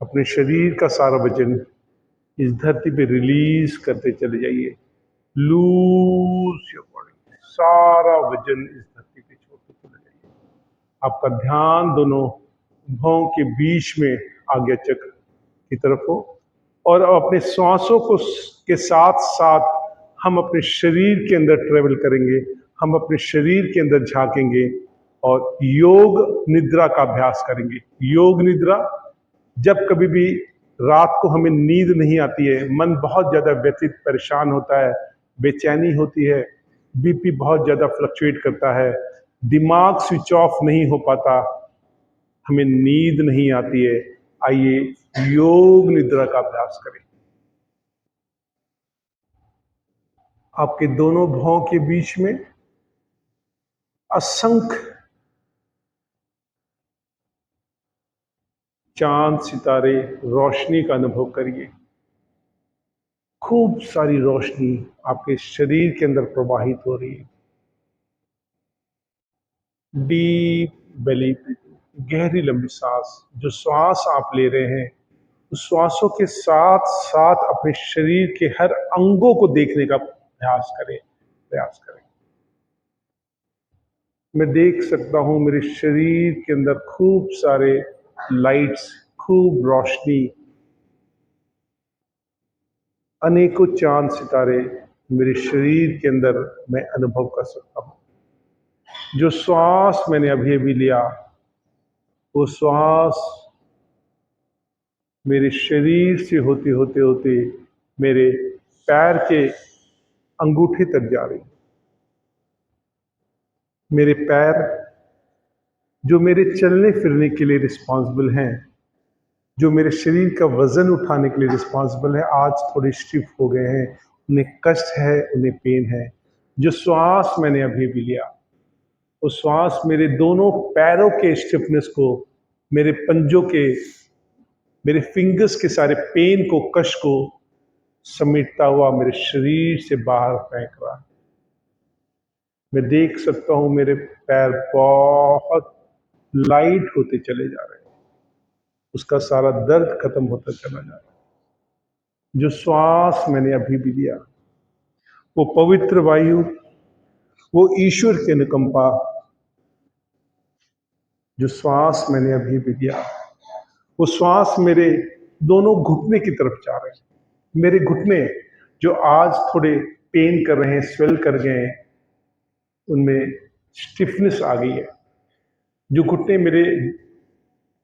अपने शरीर का सारा वजन इस धरती पे रिलीज करते चले जाइए। लूज योर बॉडी, सारा वजन इस धरती पे छोड़ते चले जाइए। आपका ध्यान दोनों भौं के बीच में आज्ञा चक्र की तरफ हो, और अपने श्वासों को के साथ साथ हम अपने शरीर के अंदर ट्रेवल करेंगे, हम अपने शरीर के अंदर झांकेंगे और योग निद्रा का अभ्यास करेंगे। योग निद्रा, जब कभी भी रात को हमें नींद नहीं आती है, मन बहुत ज्यादा व्यथित परेशान होता है, बेचैनी होती है, बीपी बहुत ज्यादा फ्लक्चुएट करता है, दिमाग स्विच ऑफ नहीं हो पाता, हमें नींद नहीं आती है, आइए योग निद्रा का अभ्यास करें। आपके दोनों भौं के बीच में असंख्य चांद सितारे रोशनी का अनुभव करिए। खूब सारी रोशनी आपके शरीर के अंदर प्रवाहित हो रही है। डीप बेली ब्रीथिंग, गहरी लंबी सांस। जो श्वास आप ले रहे हैं उस श्वासों के साथ साथ अपने शरीर के हर अंगों को देखने का प्रयास करें। मैं देख सकता हूं मेरे शरीर के अंदर खूब सारे लाइट्स, खूब रोशनी, अनेकों चांद सितारे मेरे शरीर के अंदर मैं अनुभव कर सकता हूं। जो श्वास मैंने अभी अभी लिया वो श्वास मेरे शरीर से होते होते होते मेरे पैर के अंगूठे तक जा रही। मेरे पैर जो मेरे चलने फिरने के लिए रिस्पॉन्सिबल हैं, जो मेरे शरीर का वजन उठाने के लिए रिस्पॉन्सिबल है, आज थोड़े स्टिफ हो गए हैं। उन्हें कष्ट है, उन्हें पेन है। जो श्वास मैंने अभी भी लिया वो श्वास मेरे दोनों पैरों के स्टिफनेस को, मेरे पंजों के, मेरे फिंगर्स के सारे पेन को, कष्ट को समेटता हुआ मेरे शरीर से बाहर फेंक रहा है। मैं देख सकता हूं मेरे पैर बहुत लाइट होते चले जा रहे हैं। उसका सारा दर्द खत्म होता चला जा रहा है। जो श्वास मैंने अभी भी लिया वो पवित्र वायु, वो ईश्वर की अनुकंपा, जो श्वास मैंने अभी भी लिया वो श्वास मेरे दोनों घुटने की तरफ जा रहे हैं। मेरे घुटने जो आज थोड़े पेन कर रहे हैं, स्वेल कर गए हैं, उनमें स्टिफनेस आ गई है। जो घुटने मेरे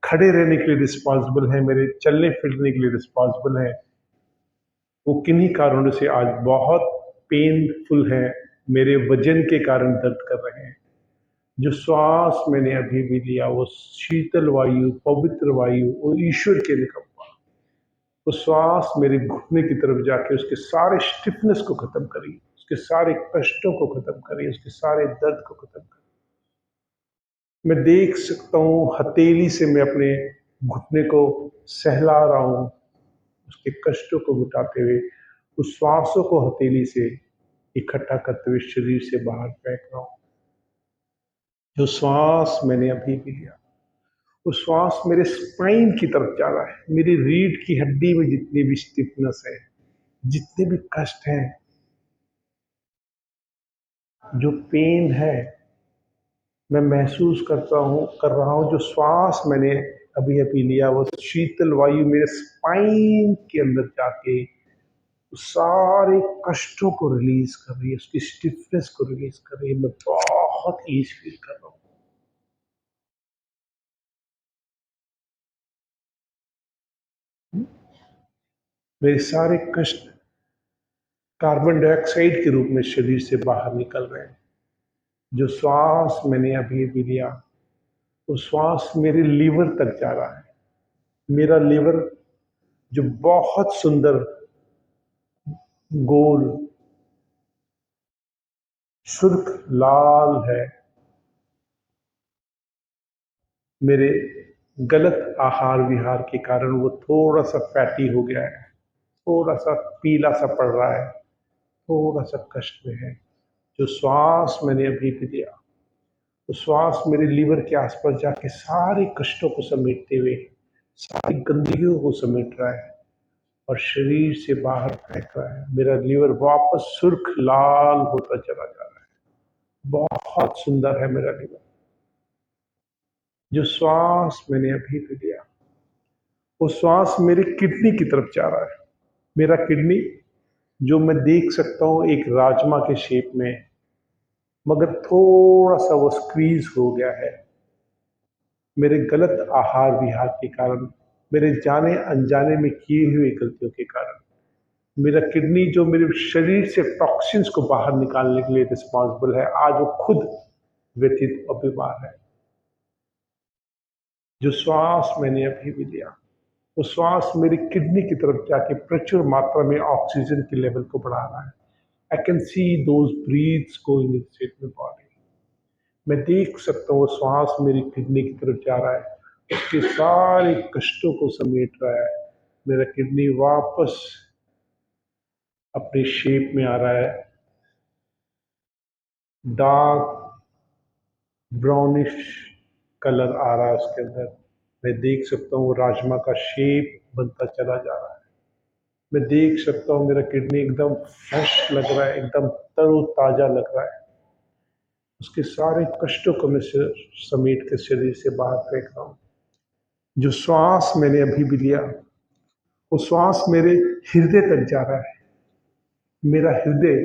खड़े रहने के लिए रिस्पॉन्सिबल है, मेरे चलने फिरने के लिए रिस्पॉन्सिबल है, वो किन्हीं कारणों से आज बहुत पेनफुल है, मेरे वजन के कारण दर्द कर रहे हैं। जो श्वास मैंने अभी भी लिया वो शीतल वायु, पवित्र वायु, वो ईश्वर के निकम्मा, वो श्वास मेरे घुटने की तरफ जाके उसके सारे स्टिफनेस को खत्म करी, उसके सारे कष्टों को खत्म करी, उसके सारे दर्द को खत्म करी। मैं देख सकता हूँ हथेली से मैं अपने घुटने को सहला रहा हूँ, उसके कष्टों को मिटाते हुए उस श्वासों को हथेली से इकट्ठा करते हुए शरीर से बाहर फेंक रहा हूँ। जो श्वास मैंने अभी भी लिया वो श्वास मेरे स्पाइन की तरफ जा रहा है। मेरी रीढ़ की हड्डी में जितनी भी स्टिफनेस है, जितने भी कष्ट हैं, जो पेन है, मैं महसूस कर रहा हूँ। जो श्वास मैंने अभी अभी लिया वो शीतल वायु मेरे स्पाइन के अंदर जाके उस सारे कष्टों को रिलीज कर रही है, उसकी स्टिफनेस को रिलीज कर रही है। मैं बहुत ईज फील कर रहा हूँ। मेरे सारे कष्ट कार्बन डाइऑक्साइड के रूप में शरीर से बाहर निकल रहे हैं। जो श्वास मैंने अभी अभी लिया वो श्वास मेरे लीवर तक जा रहा है। मेरा लीवर जो बहुत सुंदर गोल सुर्ख लाल है, मेरे गलत आहार विहार के कारण वो थोड़ा सा फैटी हो गया है, थोड़ा सा पीला सा पड़ रहा है, थोड़ा सा कष्ट में है। जो श्वास मैंने अभी भी लिया तो श्वास मेरे लीवर के आसपास जाके सारे कष्टों को समेटते हुए सारी गंदगियों को समेट रहा है और शरीर से बाहर फेंक रहा है। मेरा लीवर वापस सुर्ख लाल होता चला जा रहा है। बहुत सुंदर है मेरा लीवर। जो श्वास मैंने अभी भी लिया वो श्वास मेरी किडनी की तरफ जा रहा है। मेरा किडनी जो मैं देख सकता हूँ एक राजमा के शेप में, मगर थोड़ा सा वो स्क्वीज हो गया है मेरे गलत आहार विहार के कारण, मेरे जाने अनजाने में किए हुए गलतियों के कारण। मेरा किडनी जो मेरे शरीर से टॉक्सिन्स को बाहर निकालने के लिए रिस्पॉन्सिबल है, आज वो खुद व्यथित और बीमार है। जो श्वास मैंने अभी भी लिया वो श्वास मेरी किडनी की तरफ जाके प्रचुर मात्रा में ऑक्सीजन के लेवल को बढ़ा रहा है। I can see those breaths going inside my body. मैं देख सकता हूँ वो श्वास मेरी किडनी की तरफ जा रहा है, उसके सारे कष्टों को समेट रहा है। मेरा किडनी वापस अपनी शेप में आ रहा है। डार्क ब्राउनिश कलर आ रहा है उसके अंदर। मैं देख सकता हूँ राजमा का शेप बनता चला जा रहा है। मैं देख सकता हूँ मेरा किडनी एकदम फ्रेश लग रहा है, एकदम तरोताजा लग रहा है। उसके सारे कष्टों को मैं समेट के शरीर से बाहर फेंक रहा हूँ। जो श्वास मैंने अभी भी लिया, वो श्वास मेरे हृदय तक जा रहा है। मेरा हृदय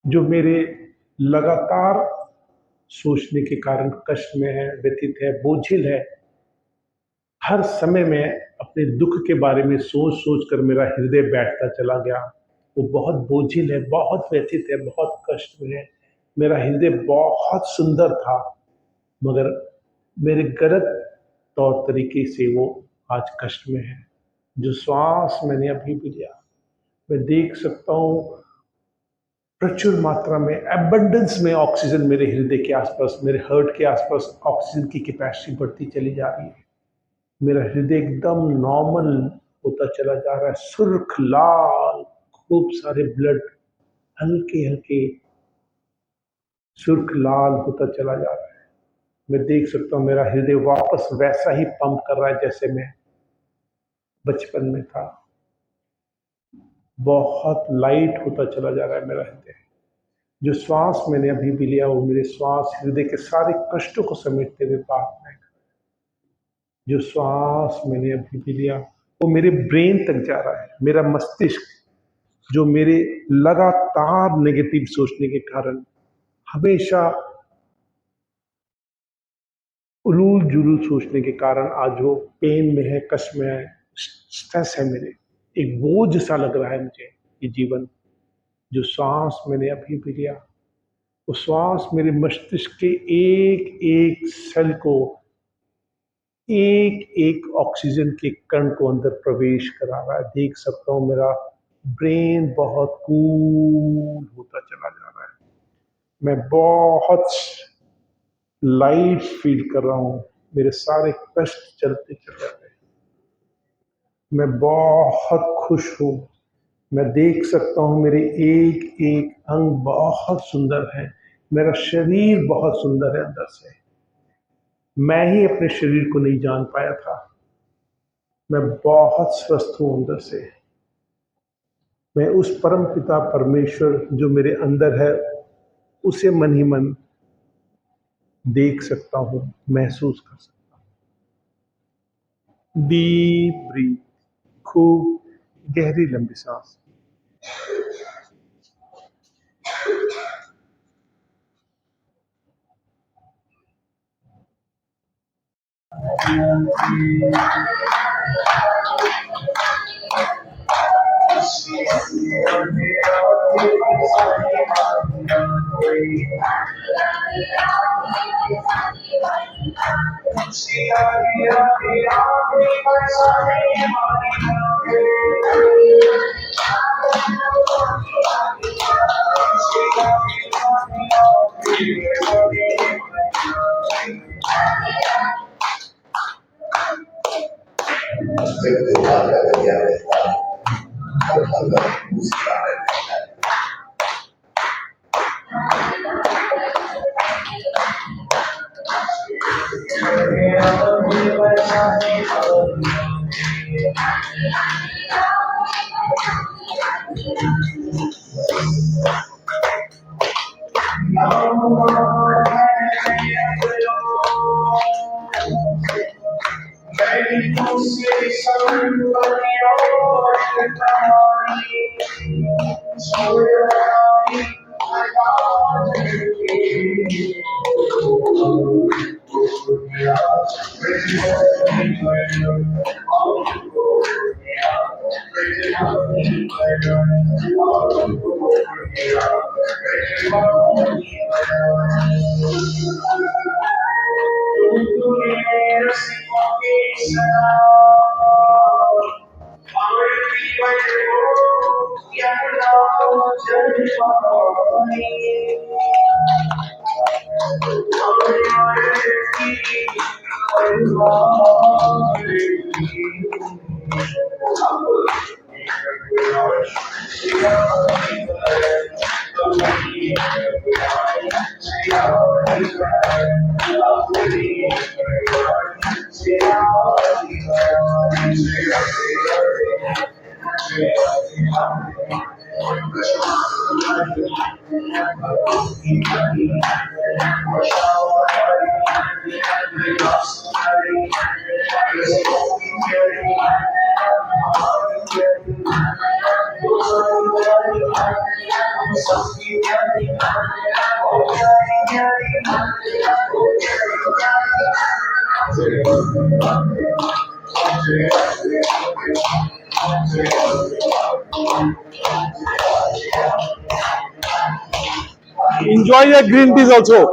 जो मेरे लगातार सोचने के कारण कष्ट में है, व्यथित है, बोझिल है, हर समय मैं अपने दुख के बारे में सोच सोच कर मेरा हृदय बैठता चला गया। वो बहुत बोझिल है, बहुत व्यथित है, बहुत कष्ट में है। मेरा हृदय बहुत सुंदर था, मगर मेरे गलत तौर तरीके से वो आज कष्ट में है। जो श्वास मैंने अभी भी लिया, मैं देख सकता हूँ प्रचुर मात्रा में, एबंडेंस में ऑक्सीजन मेरे हृदय के आसपास, मेरे हार्ट के आसपास ऑक्सीजन की कैपेसिटी बढ़ती चली जा रही है। मेरा हृदय एकदम नॉर्मल होता चला जा रहा है, सुर्ख लाल, खूब सारे ब्लड हल्के हल्के सुर्ख लाल होता चला जा रहा है। मैं देख सकता हूँ मेरा हृदय वापस वैसा ही पंप कर रहा है जैसे मैं बचपन में था। बहुत लाइट होता चला जा रहा है मेरा हृदय। जो श्वास मैंने अभी भी लिया, वो मेरे श्वास हृदय के सारे कष्टों को समेटते हुए बाहर फेंक। जो श्वास मैंने अभी भी लिया, वो मेरे ब्रेन तक जा रहा है। मेरा मस्तिष्क जो मेरे लगातार नेगेटिव सोचने के कारण हमेशा उलूल जुलूल सोचने के कारण आज वो पेन में है, कष्ट में है, स्ट्रेस है। मेरे एक बोझ सा लग रहा है मुझे ये जीवन। जो श्वास मैंने अभी भी लिया, वो श्वास मेरे मस्तिष्क के एक एक सेल को, एक एक ऑक्सीजन के कण को अंदर प्रवेश करा रहा है। देख सकता हूँ मेरा ब्रेन बहुत कूल होता चला जा रहा है। मैं बहुत लाइट फील कर रहा हूँ। मेरे सारे कष्ट चलते चले गए। मैं बहुत खुश हूँ। मैं देख सकता हूँ मेरे एक एक अंग बहुत सुंदर है। मेरा शरीर बहुत सुंदर है अंदर से। मैं ही अपने शरीर को नहीं जान पाया था। मैं बहुत स्वस्थ हूँ अंदर से। मैं उस परम पिता परमेश्वर जो मेरे अंदर है, उसे मन ही मन देख सकता हूँ, महसूस कर सकता हूँ। डीप ब्रीथ, खूब गहरी लंबी सांस। Enjoy your green teas also.